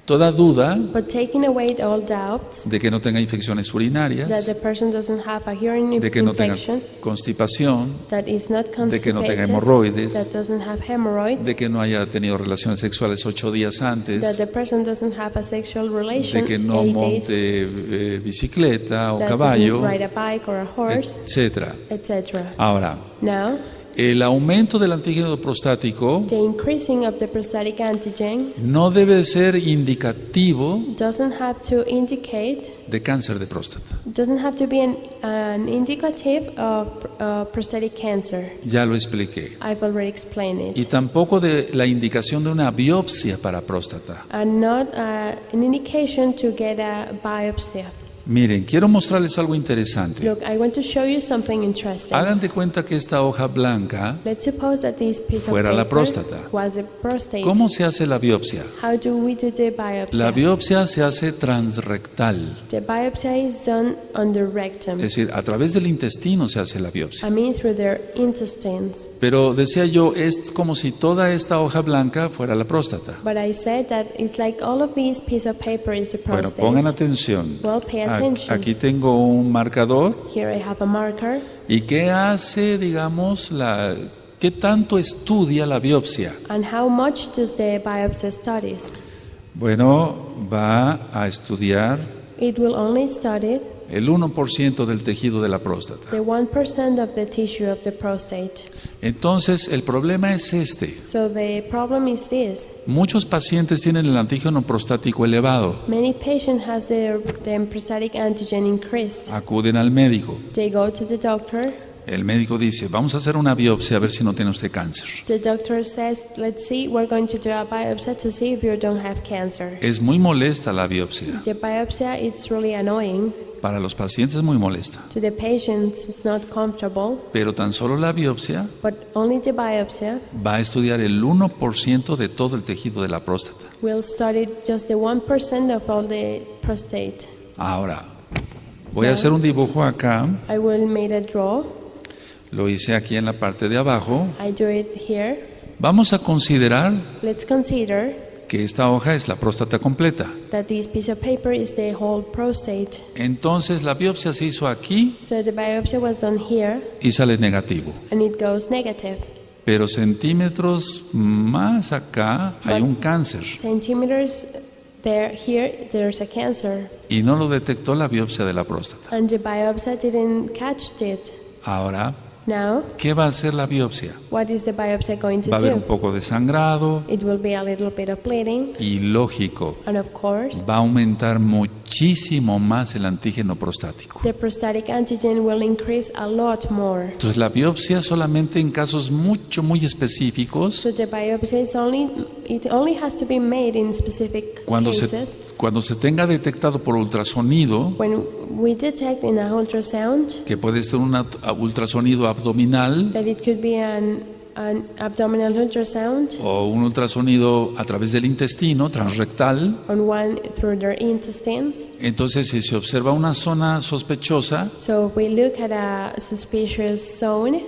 toda duda taking away all doubts de que no tenga infecciones that urinarias, the person doesn't have a urine de que no tenga infection, constipación, that is not de que no tenga constipated, hemorroides, that doesn't have hemorrhoids, de que no haya tenido relaciones sexuales 8 días that antes, the person doesn't have a sexual relation de que no 8 days, monte bicicleta o that caballo, doesn't ride a bike or a horse, etcétera. etc. Ahora, Now, el aumento del antígeno prostático the increasing of the prostatic antigen no debe ser indicativo doesn't have to indicate, de cáncer de próstata. doesn't have to be an indicative of prostatic cancer. Ya lo expliqué. I've already explained Y it. tampoco de la indicación de una biopsia para próstata. And not an indication to get a biopsy. Miren, quiero mostrarles algo interesante. Look, I want to show you something interesting. Hagan de cuenta que esta hoja blanca, Let's suppose that this piece of fuera la paper próstata. was a prostate. ¿cómo se hace la biopsia? How do we do the biopsy? La biopsia se hace transrectal, The biopsy is done on the rectum. es decir, a través del intestino se hace la I biopsia. mean through their intestines. Pero decía yo, es como si toda esta hoja blanca fuera la próstata. But I said that it's like all of these piece of paper is the Bueno, prostate. pongan atención. Well, pay attention. Aquí tengo un marcador. Here I have a marker. ¿Y qué hace, digamos, qué tanto estudia la biopsia? And how much does the biopsy studies? Bueno, va a estudiar It will only study el 1% del tejido de la próstata. the 1% of the tissue of the prostate. Entonces, el problema es este. So the problem is this. Muchos pacientes tienen el antígeno prostático elevado. Many patients has their prostatic antigen increased. Acuden al médico. They go to the doctor. El médico dice, vamos a hacer una biopsia a ver si no tiene usted cáncer. The doctor says, let's see, we're going to do a biopsy to see if you don't have cancer. Es muy molesta la biopsia. The biopsy, it's really annoying. Para los pacientes es muy molesta. To the patients, it's not comfortable. Pero tan solo la biopsia But only the biopsy va a estudiar el 1% de todo el tejido de la próstata. will study just the 1% of all the prostate. Ahora, voy a hacer un dibujo acá. I will make a draw. Lo hice aquí en la parte de abajo. I do it here. Vamos a considerar Let's consider que esta hoja es la próstata completa. that this piece of paper is the whole prostate. Entonces la biopsia se hizo aquí So the biopsy was done here y sale negativo. and it goes negative. Pero centímetros más acá hay un cáncer Centimeters here, there's a cancer. y no lo detectó la biopsia de la próstata. And the biopsy didn't catch it. Ahora, Now, ¿qué va a hacer la biopsia? what is the biopsy going to Va a haber un do? poco de sangrado It will be a little bit of bleeding. y lógico, And of course, va a aumentar muchísimo más el antígeno prostático. the prostatic antigen will increase a lot more. Entonces la biopsia solamente en casos muy específicos, So the biopsy is it only has to be made in specific cuando se tenga detectado por ultrasonido, When we detect in a ultrasound que puede ser un ultrasonido abdominal that it could be an abdominal ultrasound o un ultrasonido a través del intestino, transrectal, on one through their intestines. entonces si se observa una zona sospechosa, So if we look at a suspicious zone,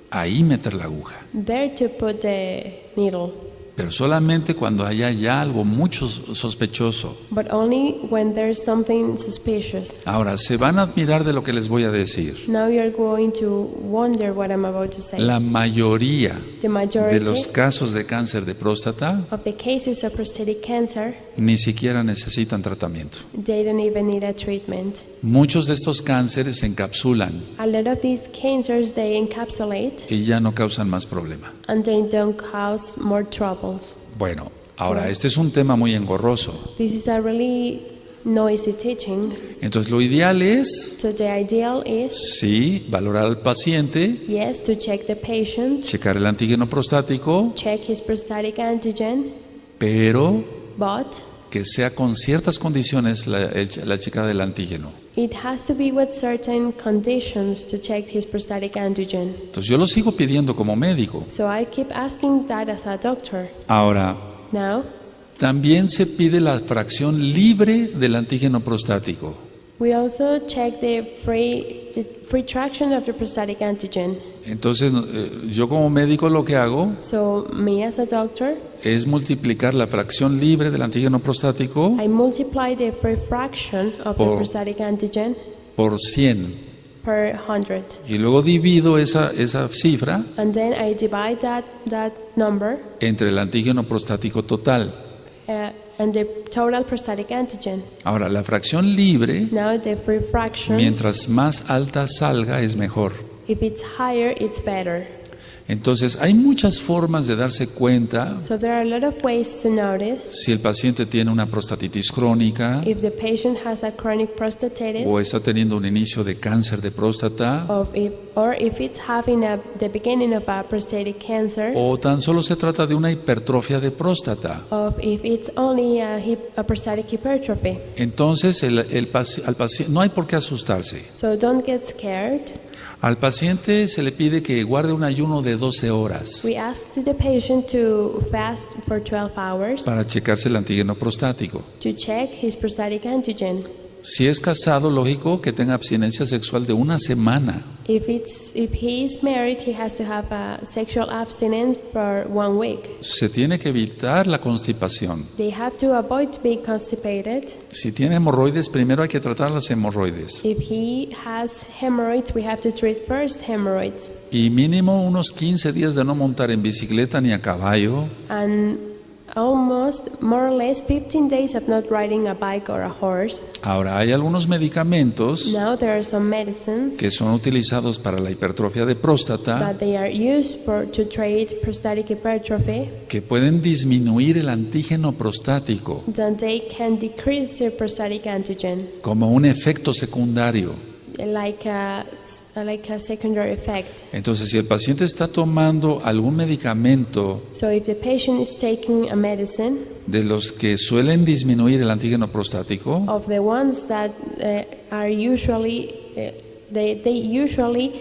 ahí meter la aguja. there to put the needle. pero solamente cuando haya ya algo mucho sospechoso. but only when there's something suspicious. Ahora, se van a admirar de lo que les voy a decir. Now you're going to wonder what I'm about to say. La mayoría The de majority los casos de cáncer de próstata of the cases of prostate cancer, ni siquiera necesitan tratamiento. they don't even need a treatment. Muchos de estos cánceres se encapsulan A lot of these cancers, they encapsulate y ya no causan más problema. and they don't cause more troubles. Bueno, ahora, este es un tema muy engorroso. This is a really noisy teaching. Entonces, lo ideal es, So the ideal is, sí, valorar al paciente, yes, to check the patient, checar el antígeno prostático, check his prostatic antigen, pero but que sea con ciertas condiciones la checada del antígeno. it has to be with certain conditions to check his prostatic antigen. Entonces, yo lo sigo pidiendo como médico. So I keep asking that as a doctor. Ahora, Now, también se pide la fracción libre del antígeno prostático. we also check the free traction of the prostatic antigen. Entonces, yo como médico lo que hago So me as a doctor, es multiplicar la fracción libre del antígeno prostático I multiply the free fraction of the Por- prostatic antigen por 100 per 100. y luego divido esa cifra And then I divide that number entre el antígeno prostático total. and the total prostatic antigen. Ahora, la fracción libre, Now the free fraction, mientras más alta salga, es mejor. if it's higher, it's better. Entonces, hay muchas formas de darse cuenta So there are a lot of ways to notice si el paciente tiene una prostatitis crónica if the patient has a chronic prostatitis o está teniendo un inicio de cáncer de próstata or if it's having the beginning of a prostatic cancer, o tan solo se trata de una hipertrofia de próstata. of if it's only a prostatic hypertrophy. Entonces, al paciente no hay por qué asustarse. So don't get scared. Al paciente se le pide que guarde un ayuno de 12 horas We ask to the patient to fast for 12 hours para checarse el antígeno prostático. to check his prostatic antigen. Si es casado, lógico que tenga abstinencia sexual de una semana. If he is married, he has to have a sexual abstinence for 1 week. Se tiene que evitar la constipación. They have to avoid being constipated. Si tiene hemorroides, primero hay que tratar las hemorroides. If he has hemorrhoids, we have to treat first hemorrhoids. Y mínimo unos 15 días de no montar en bicicleta ni a caballo. And almost more or less 15 days of not riding a bike or a horse. Ahora, hay algunos medicamentos Now there are some medicines que son utilizados para la hipertrofia de próstata that they are used to treat prostatic hypertrophy, que pueden disminuir el antígeno prostático that they can decrease the prostatic antigen, como un efecto secundario. like a secondary effect. Entonces, si el paciente está tomando algún medicamento So if the patient is taking a medicine de los que suelen disminuir el antígeno prostático, of the ones that are usually they usually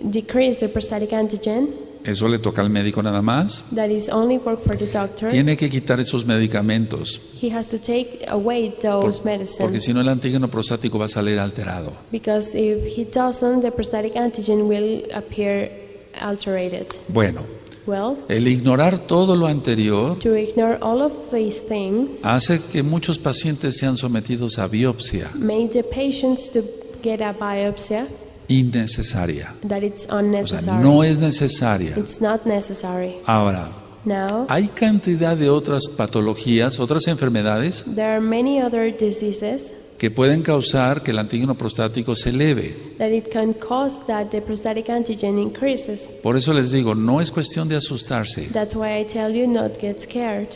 decrease the prostatic antigen, eso le toca al médico nada más. that is only work for the doctor. Tiene que quitar esos medicamentos He has to take away those medicines, porque si no el antígeno prostático va a salir alterado. because if he doesn't, the prostatic antigen will appear alterated. Bueno, Well, el ignorar todo lo anterior to ignore all of these things hace que muchos pacientes sean sometidos a biopsia made the patients to get a biopsy innecesaria. that it's O sea, unnecessary. no es necesaria. It's not necessary. Ahora, Now, hay cantidad de otras patologías, otras enfermedades there are many other diseases que pueden causar que el antígeno prostático se eleve. that it can cause that the prostatic antigen increases. Por eso les digo, no es cuestión de asustarse. That's why I tell you not get scared.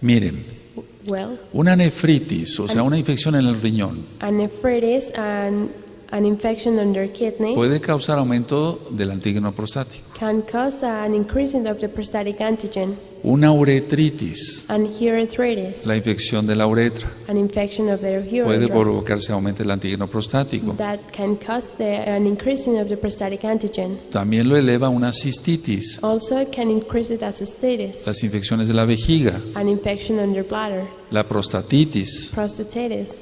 Miren, Well, una nefritis, o sea, una infección en el riñón, a nephritis and an infection under kidney puede causar aumento del antígeno prostático. can cause an increasing of the prostatic antigen. Una uretritis, And urethritis, la infección de la uretra, an infection of the puede urethra, provocar que aumente el antígeno prostático. that can cause an increasing of the prostatic antigen. También lo eleva una cistitis, Also can increase it as cystitis, las infecciones de la vejiga, an infection under bladder, la prostatitis. prostatitis.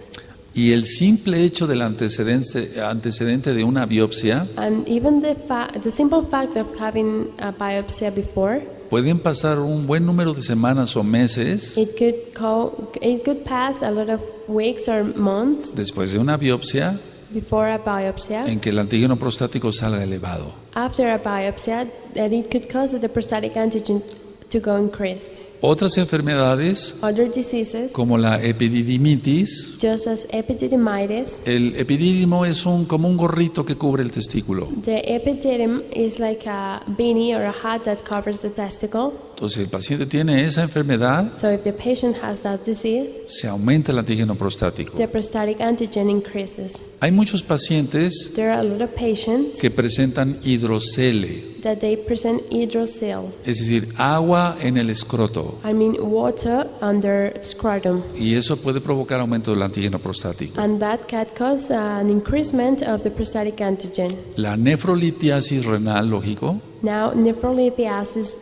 Y el simple hecho del antecedente de una biopsia And even the simple fact of having a biopsy before, pueden pasar un buen número de semanas o meses it could pass a lot of weeks or months después de una biopsia before a biopsy. en que el antígeno prostático salga elevado. After a biopsy, that it could cause the prostatic antigen to go increased. Otras enfermedades, Other diseases, como la epididimitis, just as epididymitis, el epidídimo es como un gorrito que cubre el testículo. the epididyme is like a beanie or a hat that covers the testicle. Entonces, el paciente tiene esa enfermedad, So if the patient has that disease, se aumenta el antígeno prostático. the prostatic antigen increases. Hay muchos pacientes There are a lot of patients que presentan hidrocele, that they present hydrocele. es decir, agua en el escroto, I mean water under scrotum. y eso puede provocar aumento del antígeno prostático. And that can cause an increasement of the prostatic antigen. La nefrolitiasis renal, lógico, Now, nephrolithiasis,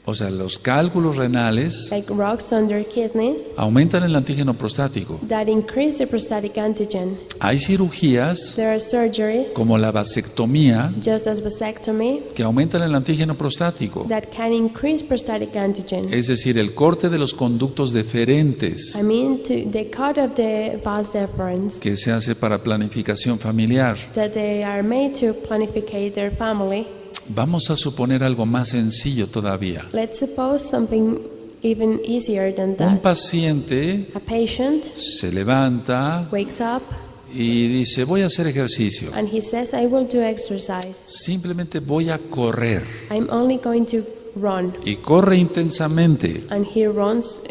o sea, los cálculos renales like rocks under kidneys, aumentan el antígeno prostático. that increase the prostatic antigen. Hay cirugías There are surgeries, como la vasectomía just as vasectomy, que aumentan el antígeno prostático, that can increase prostatic antigen. es decir, el corte de los conductos deferentes I mean, the cut of the vas deferens que se hace para planificación familiar. that they are made to planificate their family. Vamos a suponer algo más sencillo todavía. Let's suppose something even easier than Un that. paciente A patient se levanta wakes up y dice, voy a hacer ejercicio, and he says, I will do exercise. simplemente voy a correr, I'm only going to run. y corre intensamente, And he runs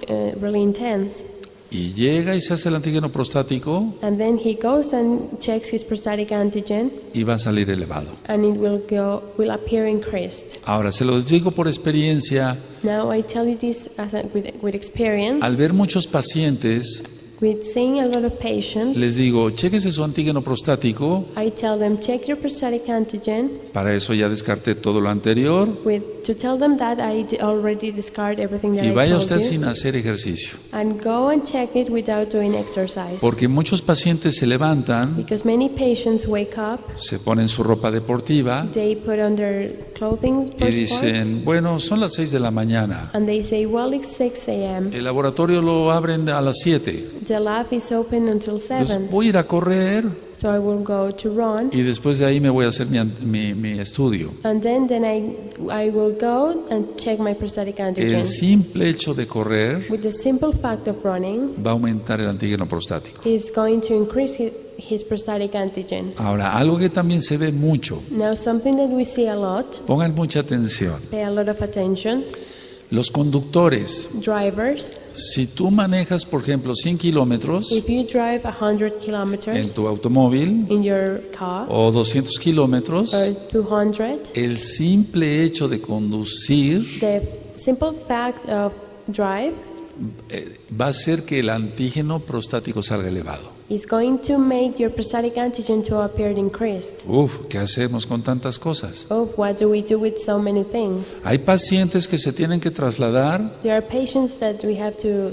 really intense. y llega y se hace el antígeno prostático And then he goes and checks his prostatic antigen, y va a salir elevado. and it will appear increased. Ahora, se lo digo por experiencia, Now I tell you this with experience. al ver muchos pacientes, With seeing a lot of patients, les digo, chéquese su antígeno prostático, I tell them check your prostatic antigen. para eso ya descarté todo lo anterior, To tell them that I already discard everything that y I vaya told usted you, sin hacer ejercicio. and go and check it without doing exercise. Porque muchos pacientes se levantan, Because many patients wake up, se ponen su ropa deportiva they put on their clothing y for sports, dicen, bueno, son las 6 de la mañana, and they say, well, it's 6 a.m. el laboratorio lo abren a las 7, The lab is open until 7, entonces voy a ir a correr so I will go to run, y después de ahí me voy a hacer mi estudio. and then I will go and check my prostatic antigen. El simple hecho de correr With the simple fact of running, va a aumentar el antígeno prostático. is going to increase his prostatic antigen. Ahora, algo que también se ve mucho, Now, something that we see a lot, pongan mucha atención, pay a lot of attention, los conductores, drivers, si tú manejas, por ejemplo, 100 kilómetros if you drive 100 en kilometers tu automóvil in your car, o 200 kilómetros, or 200, el simple hecho de conducir the simple fact of drive va a hacer que el antígeno prostático salga elevado. is going to make your prostatic antigen to appear increased. Uf, ¿qué hacemos con tantas cosas? Oh, what do we do with so many things? Hay pacientes que se tienen que trasladar, There are patients that we have to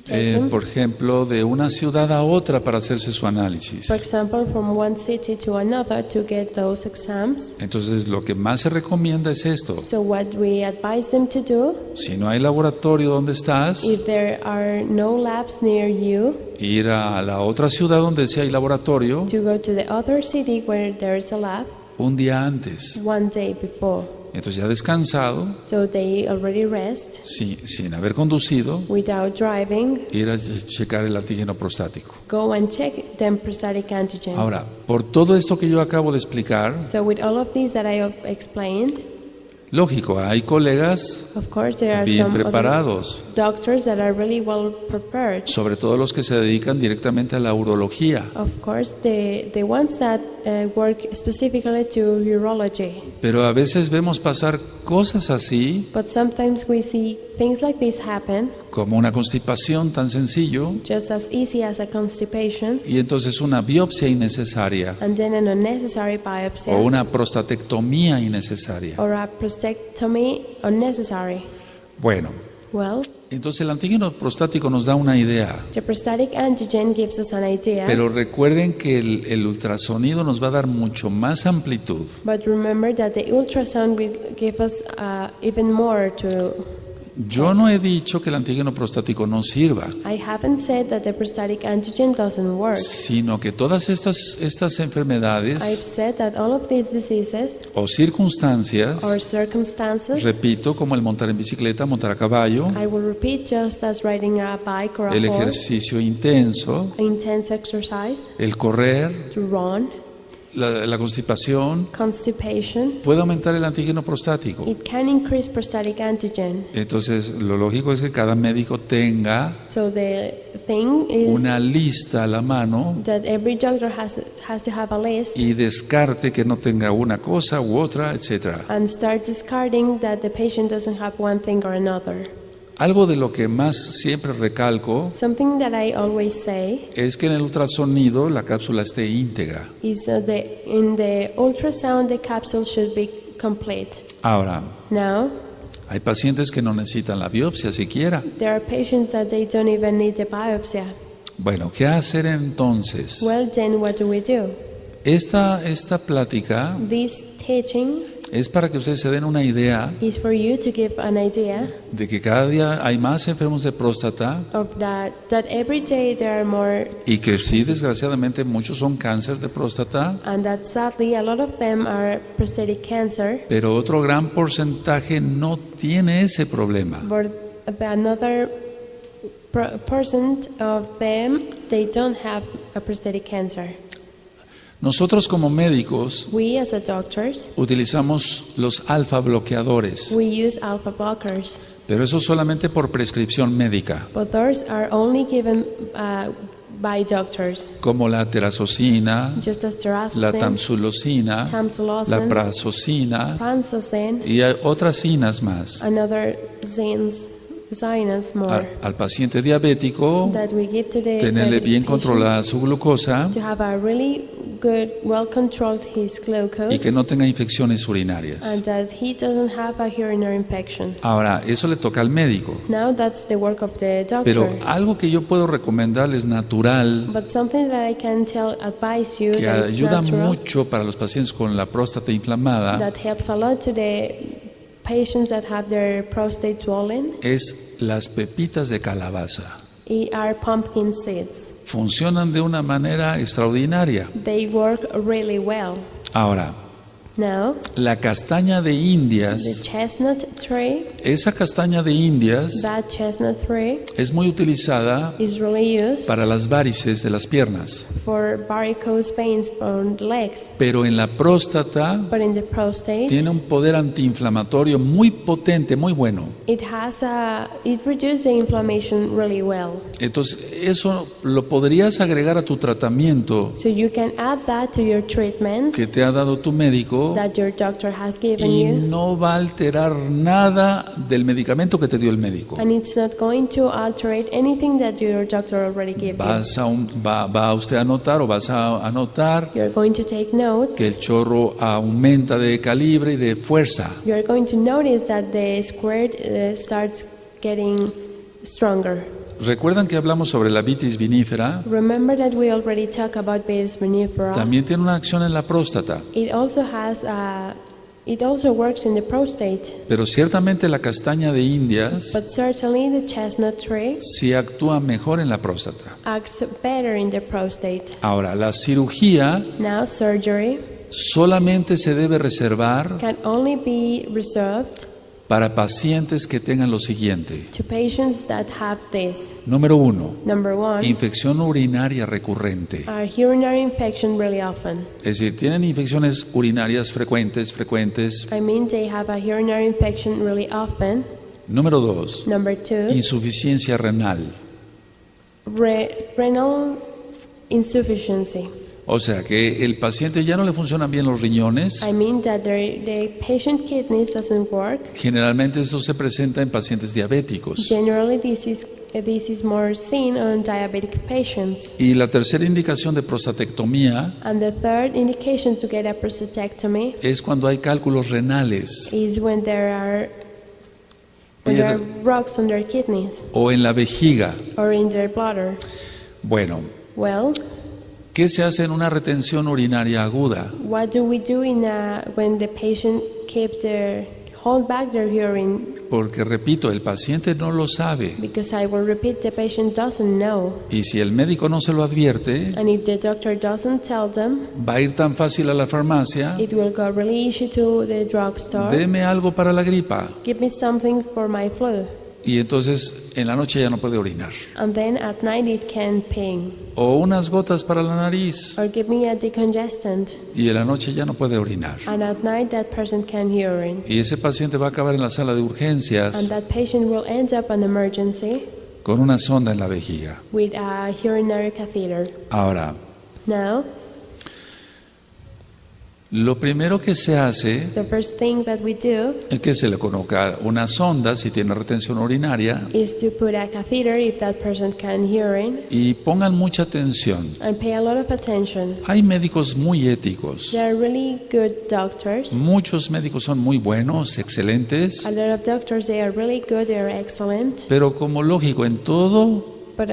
take them, por ejemplo, de una ciudad a otra para hacerse su análisis. for example, from one city to another to get those exams. Entonces, lo que más se recomienda es esto. So what we advise them to do, Si no hay laboratorio donde estás, if there are no labs near you, ir a la otra ciudad donde sí hay laboratorio to go to the other city where there is a lab un día antes. one day before. Entonces, ya descansado, So they already rest sin haber conducido, without driving, ir a checar el antígeno prostático. go and check them prostatic antigen. Ahora, por todo esto que yo acabo de explicar, So with all of these that I have explained, lógico, hay colegas of course there are bien some other preparados, doctors that are really well prepared. sobre todo los que se dedican directamente a la urología. Of course, the ones that work specifically to urology. Pero a veces vemos pasar cosas así, But sometimes we see things like this happen, como una constipación tan sencillo, just as easy as a constipation, y entonces una biopsia innecesaria and then an unnecessary biopsy, o una prostatectomía innecesaria. or a prostatectomy unnecessary. Bueno, Well, Entonces el antígeno prostático nos da una idea, The prostatic antigen gives us an idea, pero recuerden que el ultrasonido nos va a dar mucho más amplitud. but remember that the ultrasound will give us even more to. Yo no he dicho que el antígeno prostático no sirva, I haven't said that the prostatic antigen doesn't work. sino que todas estas enfermedades I've said that all of these diseases o circunstancias, or circumstances, repito, como el montar en bicicleta, montar a caballo, I will repeat, just as riding a bike or a el horse, ejercicio intenso, intense exercise, el correr, to run, la constipación, constipation, puede aumentar el antígeno prostático. it can increase prostatic antigen. Entonces, lo lógico es que cada médico tenga So the thing is una lista a la mano that every doctor has to have a list y descarte que no tenga una cosa u otra, etcétera. and start discarding that the patient doesn't have one thing or another. Algo de lo que más siempre recalco Something that I always say es que en el ultrasonido la cápsula esté íntegra. is in the ultrasound the capsule should be complete. Ahora, Now, hay pacientes que no necesitan la biopsia siquiera. there are patients that they don't even need the biopsy. Bueno, ¿qué hacer entonces? Well, then what do we do? Esta plática This teaching es para que ustedes se den una idea is for you to give an idea de que cada día hay más enfermos de próstata of that every day there are more, y que sí, desgraciadamente, muchos son cáncer de próstata, and that sadly a lot of them are prostatic cancer, pero otro gran porcentaje no tiene ese problema. but another percent of them they don't have a prostatic cancer. Nosotros como médicos We as a doctors, utilizamos los alfa bloqueadores, we use alpha blockers, pero eso solamente por prescripción médica, but those are only given by doctors, como la terazocina, just as la terrazocin, tamsulosina, la tamsulosin, prazocina prazosin, y hay otras cinas más. another Zinus more Al paciente diabético, that we give to the tenerle diabetic bien patients controlada su glucosa to have a really good, well controlled his y glucose, que no tenga infecciones urinarias. and that he doesn't have a urinary infection. Ahora, eso le toca al médico, Now that's the work of the doctor. pero algo que yo puedo recomendarles natural, But something that I can advise you que that it's ayuda natural, mucho para los pacientes con la próstata inflamada, that helps a lot to the patients that have their prostate swollen, es las pepitas de calabaza. are pumpkin seeds. Funcionan de una manera extraordinaria. They work really well. Ahora, Now, la castaña de the Indias, chestnut tree, esa castaña de Indias that chestnut tree es muy utilizada is really used para las varices de las piernas, for varicose veins on the legs. pero en la próstata But in the prostate, tiene un poder antiinflamatorio muy potente, muy bueno. it reduces the inflammation really well. Entonces, eso lo podrías agregar a tu tratamiento So you can add that to your treatment que te ha dado tu médico that your doctor has given y you, no va a alterar nada del medicamento que te dio el médico. and it's not going to alter anything that your doctor already gave you. Va usted a notar o vas a anotar You're going to take note. que el chorro aumenta de calibre y de fuerza. You're going to notice that the squirt starts getting stronger. ¿Recuerdan que hablamos sobre la vitis vinífera? Remember that we already talked about Vitis vinifera. También tiene una acción en la próstata, It also works in the prostate, pero ciertamente la castaña de Indias but certainly the chestnut tree sí actúa mejor en la próstata. acts better in the prostate. Ahora, la cirugía Now, surgery solamente se debe reservar can only be reserved para pacientes que tengan lo siguiente. to patients that have this. Número 1, Number one, infección urinaria recurrente. are urinary infection really often. Es decir, tienen infecciones urinarias frecuentes. I mean, they have a urinary infection really often. Número 2, Number two, insuficiencia renal. renal insufficiency. O sea, que el paciente ya no le funcionan bien los riñones. I mean that the patient kidneys doesn't work. Generalmente esto se presenta en pacientes diabéticos. Generally, this is more seen on diabetic patients. Y la tercera indicación de prostatectomía And the third indication to get a prostatectomy es cuando hay cálculos renales. is when there are when there are rocks on their kidneys o en la vejiga. or in their bladder. Bueno, Well, ¿qué se hace en una retención urinaria aguda? what do we do when the patient hold back their urine? Porque repito, el paciente no lo sabe. Because I will repeat, the patient doesn't know. Y si el médico no se lo advierte, And if the doctor doesn't tell them, va a ir tan fácil a la farmacia, it will go really easy to the drugstore. deme algo para la gripa. Give me something for my flu. Y entonces en la noche ya no puede orinar. And then at night it can ping. O unas gotas para la nariz. Or give me a decongestant. Y en la noche ya no puede orinar. And at night that person can urine. Y ese paciente va a acabar en la sala de And urgencias that patient will end up in emergency con una sonda en la vejiga. with a urinary catheter. Ahora, Now, lo primero que se hace the first thing that we do es que se le coloca una sonda si tiene retención urinaria is to put a catheter if that person can urine, y pongan mucha atención. and pay a lot of attention. Hay médicos muy éticos. There are really good doctors. Muchos médicos son muy buenos, excelentes, A lot of doctors, they are really good, they are excellent. pero como lógico en todo But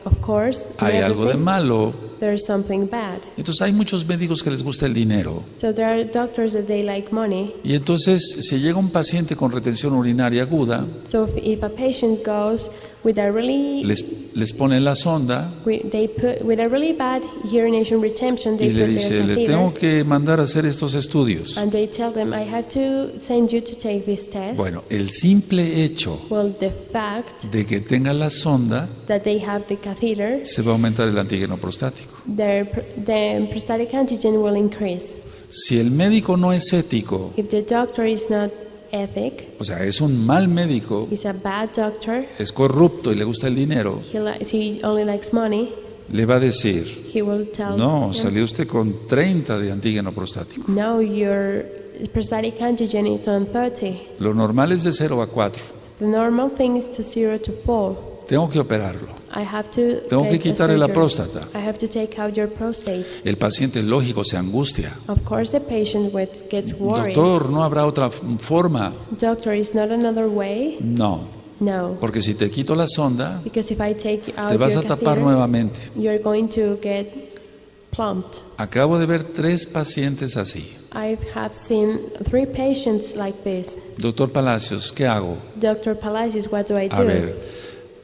of course, in hay algo de everything, malo. there's something bad. Entonces hay muchos médicos que les gusta el dinero. So there are doctors that they like money. Y entonces si llega un paciente con retención urinaria aguda, So if a patient goes with a really les ponen la sonda with a really bad urination retention, they y le put dice, their le catheter, tengo que mandar a hacer estos estudios. and they tell them, I have to send you to take this test. Bueno, el simple hecho Well, the fact de que tenga la sonda, that they have the catheter, se va a aumentar el antígeno prostático. the prostatic antigen will increase. Si el médico no es ético, If the doctor is not ethic, o sea, es un mal médico, he's a bad doctor, es corrupto y le gusta el dinero, he only likes money, le va a decir, he will tell no, him, salió usted con 30 de antígeno prostático. no, your prostatic antigen is on 30. Lo normal es de 0 a 4. The normal thing is to 0 to 4. Tengo que operarlo. I have to Tengo que get a quitarle la surgery. próstata. I have to take out your prostate. El paciente, lógico, se angustia. Of course, the patient gets worried. Doctor, ¿no habrá otra forma? Doctor, is not another way? No, No. porque si te quito la sonda, Because if I take out te vas your a tapar catheter, nuevamente. you're going to get plumped. Acabo de ver 3 pacientes así. I have seen 3 patients like this. Doctor Palacios, ¿qué hago? Dr. Palacios, what do I do? A ver,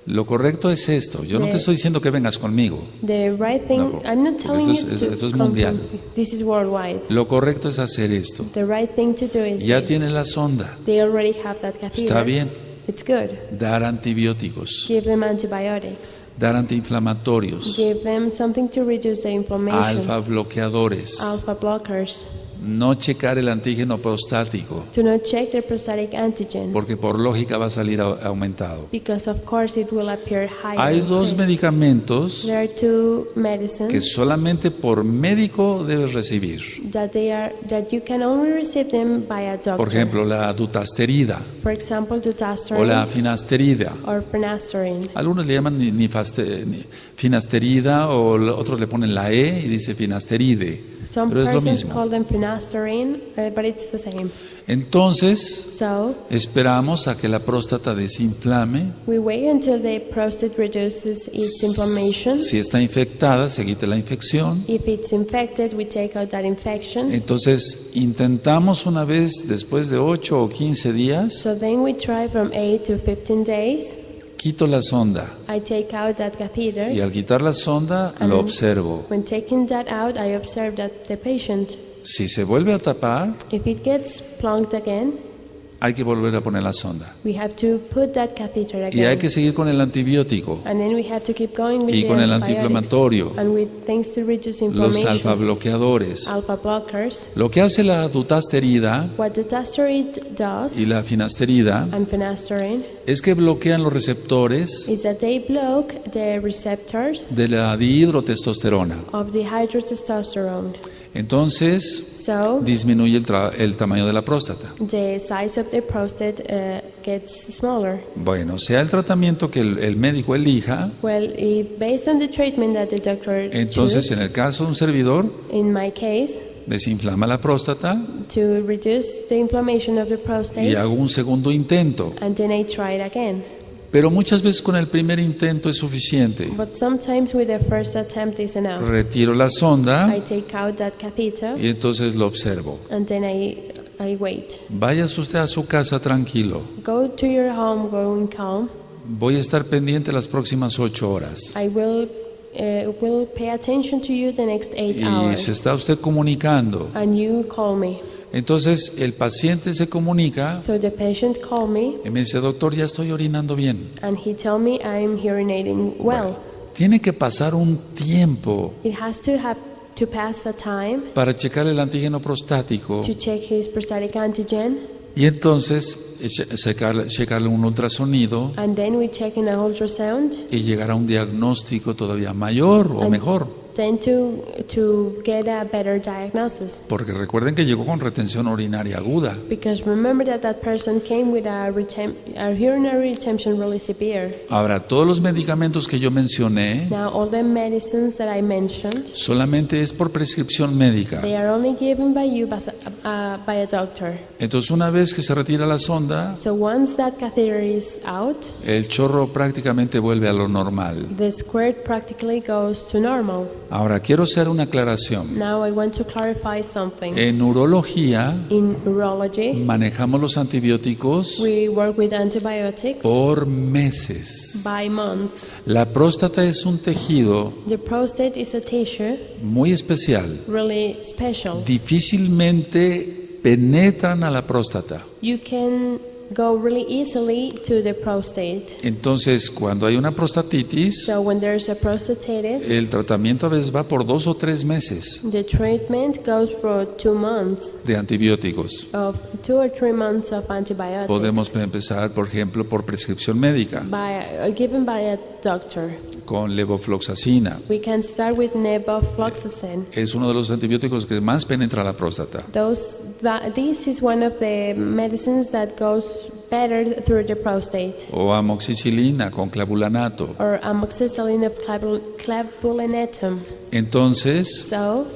lo correcto es esto. Yo no te estoy diciendo que vengas conmigo. The right thing, No, I'm not porque telling esto you es- to esto es come mundial. from- This is worldwide. Lo correcto es hacer esto. The right thing to do is Ya this. tiene la sonda. They already have that catheter. Está bien. It's good. Dar antibióticos, Give them antibiotics. dar antiinflamatorios, Give them something to reduce the inflammation. alfa bloqueadores, Alpha blockers. no checar el antígeno prostático, To not check their prostatic antigen. porque por lógica va a salir aumentado. Because of course it will appear higher. Hay 2 Yes. medicamentos There are 2 medicines que solamente por médico debes recibir. that you can only receive them by a doctor. Por ejemplo, la dutasterida For example, o dutasteride la finasterida. or finasteride. Algunos le llaman ni finasterida o otros le ponen la E y dice finasteride, Some pero es lo persons mismo. call them finasteride, but it's the same. Entonces, So esperamos a que la próstata desinflame. we wait until the prostate reduces its inflammation. Si está infectada, se quite la infección. If it's infected, we take out that infection. Entonces, intentamos una vez después de 8 o 15 días, So then we try from 8 to 15 days. quito la sonda I take out that catheter. y al quitar la sonda And lo observo. When taking that out, I observe that the patient, Si se vuelve a tapar, if it gets plugged again, hay que volver a poner la sonda. we have to put that catheter Y hay again. que seguir con el antibiótico And then we have to keep going with y the con el antibiotics. antiinflamatorio, And with things to reduce los inflammation, alfa bloqueadores. alpha blockers. Lo que hace la dutasterida What dutasteride does, y la finasterida and finasteride, es que bloquean los receptores is that they block the receptors de la dihidrotestosterona. of the hydrotestosterone. Entonces, So disminuye el tamaño de la próstata. the size of the prostate gets smaller. Bueno, sea el tratamiento que el médico elija, Well, based on the treatment that the doctor entonces chooses, en el caso de un servidor, in my case, desinflama la próstata to reduce the inflammation of the y prostate, hago un segundo intento. and then I try it again. Pero muchas veces con el primer intento es suficiente. But sometimes with the first attempt is enough. Retiro la sonda I take out that catheter, y entonces lo observo. and then I wait. Váyase usted a su casa tranquilo. Go to your home, going calm. Voy a estar pendiente las próximas 8 horas. I will pay attention to you the next 8 Y hours. se está usted comunicando. And you call me. Entonces el paciente se comunica So the patient called me, y me dice, doctor, ya estoy orinando bien. and he told me I'm urinating well. Tiene que pasar un tiempo It has to pass a time para checar el antígeno prostático to check his prostatic antigen, y entonces checarle un ultrasonido and then we check in an ultrasound, y llegar a un diagnóstico todavía mayor o mejor. then to get a better diagnosis. Porque recuerden que llegó con retención urinaria aguda. Because remember that person came with a urinary retention really severe. Ahora, todos los medicamentos que yo mencioné Now all the medicines that I mentioned, solamente es por prescripción médica. they are only given by you by a doctor. Entonces, una vez que se retira la sonda, So once that catheter is out, el chorro prácticamente vuelve a lo normal. the squirt practically goes to normal. Ahora, quiero hacer una aclaración. Now I want to clarify something. En urología In urology, manejamos los antibióticos we work with antibiotics por meses. by months. La próstata es un tejido The prostate is a tissue muy especial. really special. Difícilmente penetran a la próstata. You can go really easily to the prostate. Entonces, cuando hay una prostatitis, So when there's a prostatitis, el tratamiento a veces va por 2 o 3 meses the treatment goes for 2 months de antibióticos. of 2 or 3 months of antibiotics Podemos empezar, por ejemplo, por prescripción médica, given by a doctor. con levofloxacina. We can start with levofloxacin. Es uno de los antibióticos que más penetra la próstata. This is one of the medicines that goes better through the prostate. O amoxicilina con clavulanato. Or amoxicillin of clavulanatum. Entonces, So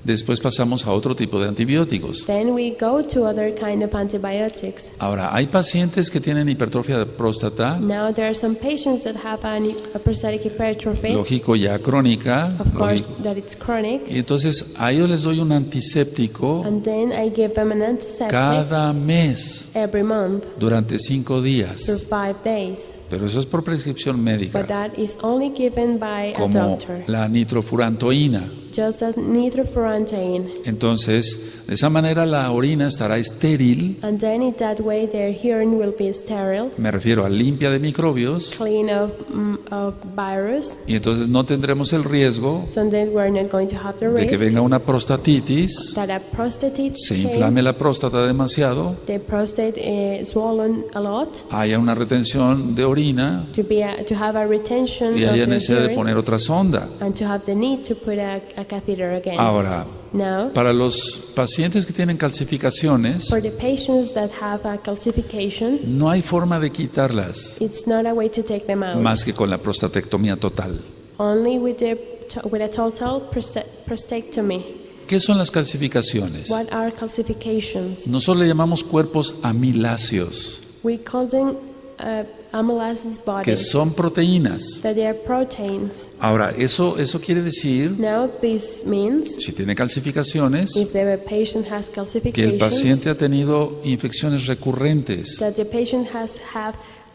después pasamos a otro tipo de antibióticos. then we go to other kind of antibiotics. Ahora, hay pacientes que tienen hipertrofia de próstata, Now there are some patients that have a prostatic hypertrophy. lógico ya crónica, Of course, lógico. that it's chronic. Y entonces a ellos les doy un antiséptico And then I give them an antiseptic cada mes every month durante 5 for días. 5 days. Pero eso es por prescripción But médica, that is only given by a como doctor. la nitrofurantoína. Just as nitrofurantoin. Entonces, de esa manera la orina estará estéril, And then in that way their urine will be sterile, me refiero a limpia de microbios, clean of virus. y entonces no tendremos el riesgo So then we're not going to have the de que risk venga una prostatitis, that a prostatitis se came, inflame la próstata demasiado, the prostate swollen a lot, haya una retención de orina to have a retention y of haya the necesidad de urine, poner otra sonda. and to have the need to put a catheter again. Ahora, Now, para los pacientes que tienen calcificaciones, for the patients that have a calcification, no hay forma de quitarlas it's not a way to take them out. más que con la prostatectomía total. Only with a total prostatectomy. ¿Qué son las calcificaciones? What are calcifications? Nosotros le llamamos cuerpos amiláceos, We call them amylases que bodies, son proteínas. that they are proteins. Ahora, eso quiere decir, Now this means si tiene calcificaciones, if the patient has que el calcifications, paciente ha tenido infecciones recurrentes, that the patient has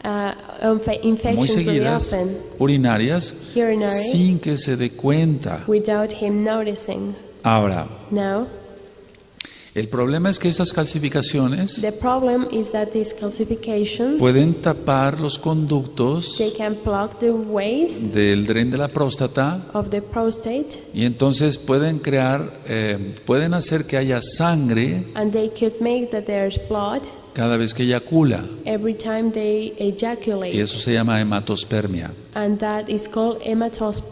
muy infections very seguidas, often, urinarias, urinary, sin que se dé cuenta. without him noticing. Ahora, Now, el problema es que estas calcificaciones the problem is that these calcifications, pueden tapar los conductos they can block the ways del dren de la próstata of the prostate, y entonces pueden pueden hacer que haya sangre and they could make that there's blood cada vez que eyacula, every time they y ejaculate, eso se llama hematospermia. and that is called hematosperm.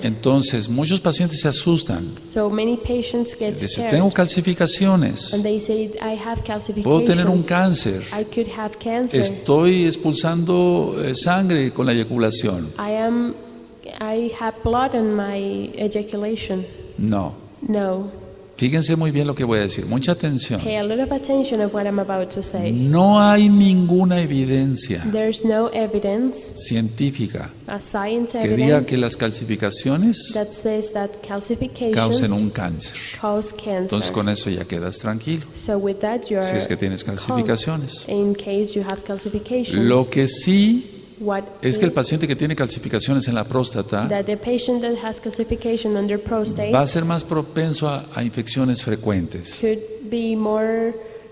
Entonces, muchos pacientes se asustan. So many patients get Dicen, scared, tengo calcificaciones, and they say, I have puedo tener un calcifications, cáncer, I could have cancer, estoy expulsando sangre con la eyaculación. I have blood on my ejaculation. No, No, Fíjense muy bien lo que voy a decir, mucha atención. Pay a lot of attention of what I'm about to say. No hay ninguna evidencia There's no evidence, científica a science que diga evidence, que las calcificaciones that says that calcifications causen un cáncer. cause cancer. Entonces con eso ya quedas tranquilo, So with that you si are es que tienes calcificaciones. calm in case you have calcifications. Lo que sí What es que el is paciente que tiene calcificaciones en la próstata that the patient that has calcification on their prostate va a ser más propenso a infecciones frecuentes.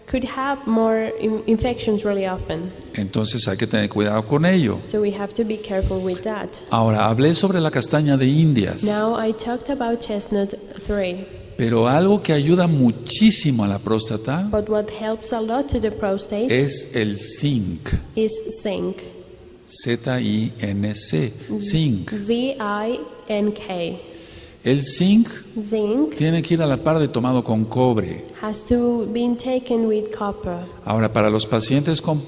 could have more infections really often. Entonces hay que tener cuidado con ello. So we have to be careful with that. Ahora, hablé sobre la castaña de Indias, Now I talked about chestnut 3, pero algo que ayuda muchísimo a la próstata but what helps a lot to the prostate es el zinc, is zinc. Z-I-N-C, zinc. Z-I-N-K. El zinc Zinc tiene que ir a la par de tomado con cobre. has to be taken with copper. Ahora, para los pacientes con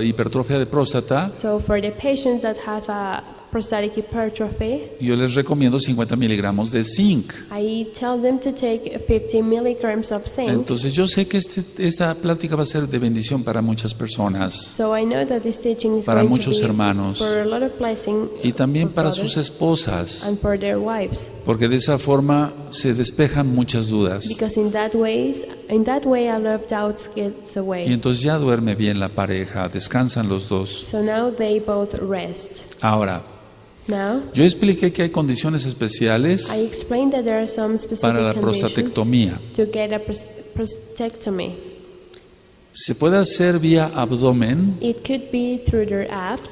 hipertrofia de próstata, So for the patients that have a prostatic hypertrophy, yo les recomiendo 50 miligramos de zinc. I tell them to take 50 milligrams of zinc. Entonces, yo sé que esta plática va a ser de bendición para muchas personas So I know that this teaching is para going muchos to be hermanos for a lot of blessing y también for para brothers sus esposas, and for their wives, porque de esa forma se despejan muchas dudas because in that way a lot of doubts gets y away. entonces ya duerme bien la pareja, descansan los dos. So now they both rest. Ahora, Now yo expliqué que hay condiciones especiales I explained that there are some specific para la conditions prostatectomía. to get a prostatectomy. Se puede hacer vía abdomen, It could be through their abs,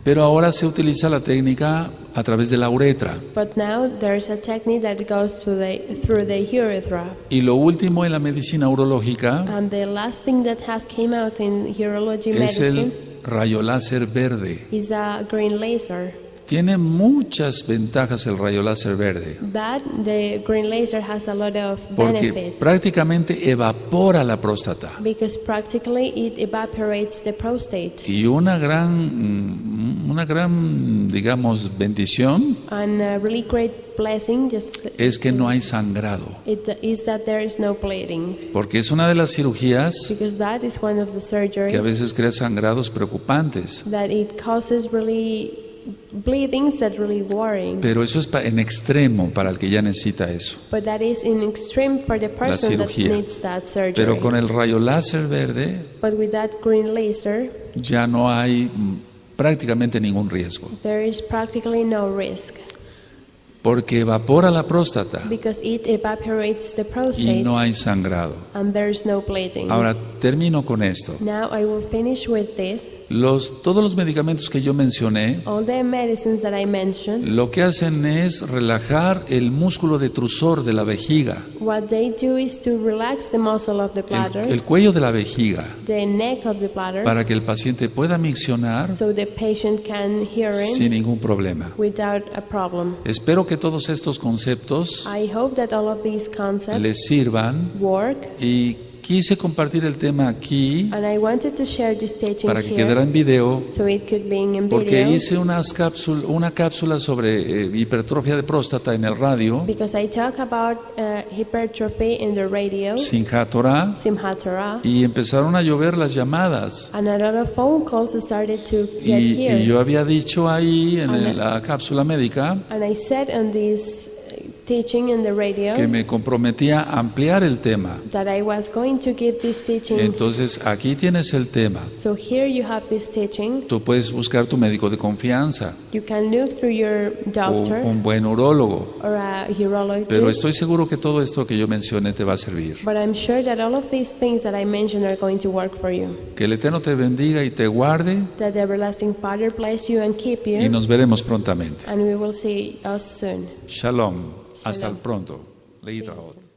pero ahora se utiliza la técnica a través de la uretra. but now there's a technique that goes through the urethra. Y lo último en la medicina urológica And the last thing that has came out in urology es medicine el rayo láser verde. is a green laser. Tiene muchas ventajas el rayo láser verde, That the green laser has a lot of porque benefits prácticamente evapora la próstata. because practically it evaporates the prostate. Y una gran, digamos, bendición And a really great blessing es que no hay sangrado, is that there is no bleeding, porque es una de las cirugías because that is one of the que a surgeries veces crea sangrados preocupantes. that it causes really bleedings that really worrying. Pero eso es en extremo para el que ya necesita eso. But that is in extreme for the person that cirugía. needs that surgery. Pero con el rayo láser verde But with that green laser, ya no hay prácticamente ningún riesgo, there is practically no risk porque evapora la próstata because it evaporates the y prostate no hay sangrado. and there's no bleeding. Ahora termino con esto. Now I will finish with this. Todos los medicamentos que yo mencioné, All the medicines that I mentioned, lo que hacen es relajar el músculo detrusor de la vejiga, what they do is to relax the muscle of the bladder, el cuello de la vejiga, the neck of the bladder, para que el paciente pueda miccionar so the patient can hear sin in ningún problema. without a problem. Espero que todos estos conceptos I hope that all of these concepts les sirvan work, y quise compartir el tema aquí and I wanted to share this teaching para que here quedara en video, so it could be in porque video, hice una cápsula sobre hipertrofia de próstata en el radio, because I talk about hypertrophy in the radio, Simchat Torah, Simchat Torah, y empezaron a llover las llamadas. and a lot of phone calls started to get here. Y yo había dicho ahí en Ana. la cápsula médica And I said on this teaching in the radio que me comprometía a ampliar el tema. that I was going to give this teaching. Entonces aquí tienes el tema. So here you have this teaching. Tú puedes buscar tu médico de confianza You can look through your o doctor un buen urólogo, or a urologist. pero estoy seguro que todo esto que yo mencioné te va a servir. But I'm sure that all of these things that I mentioned are going to work for you. Que el Eterno te bendiga y te guarde That the everlasting Father bless you and keep y you. nos veremos prontamente. And we will see us soon. Shalom. Hasta Shalom. el pronto. Leítraot.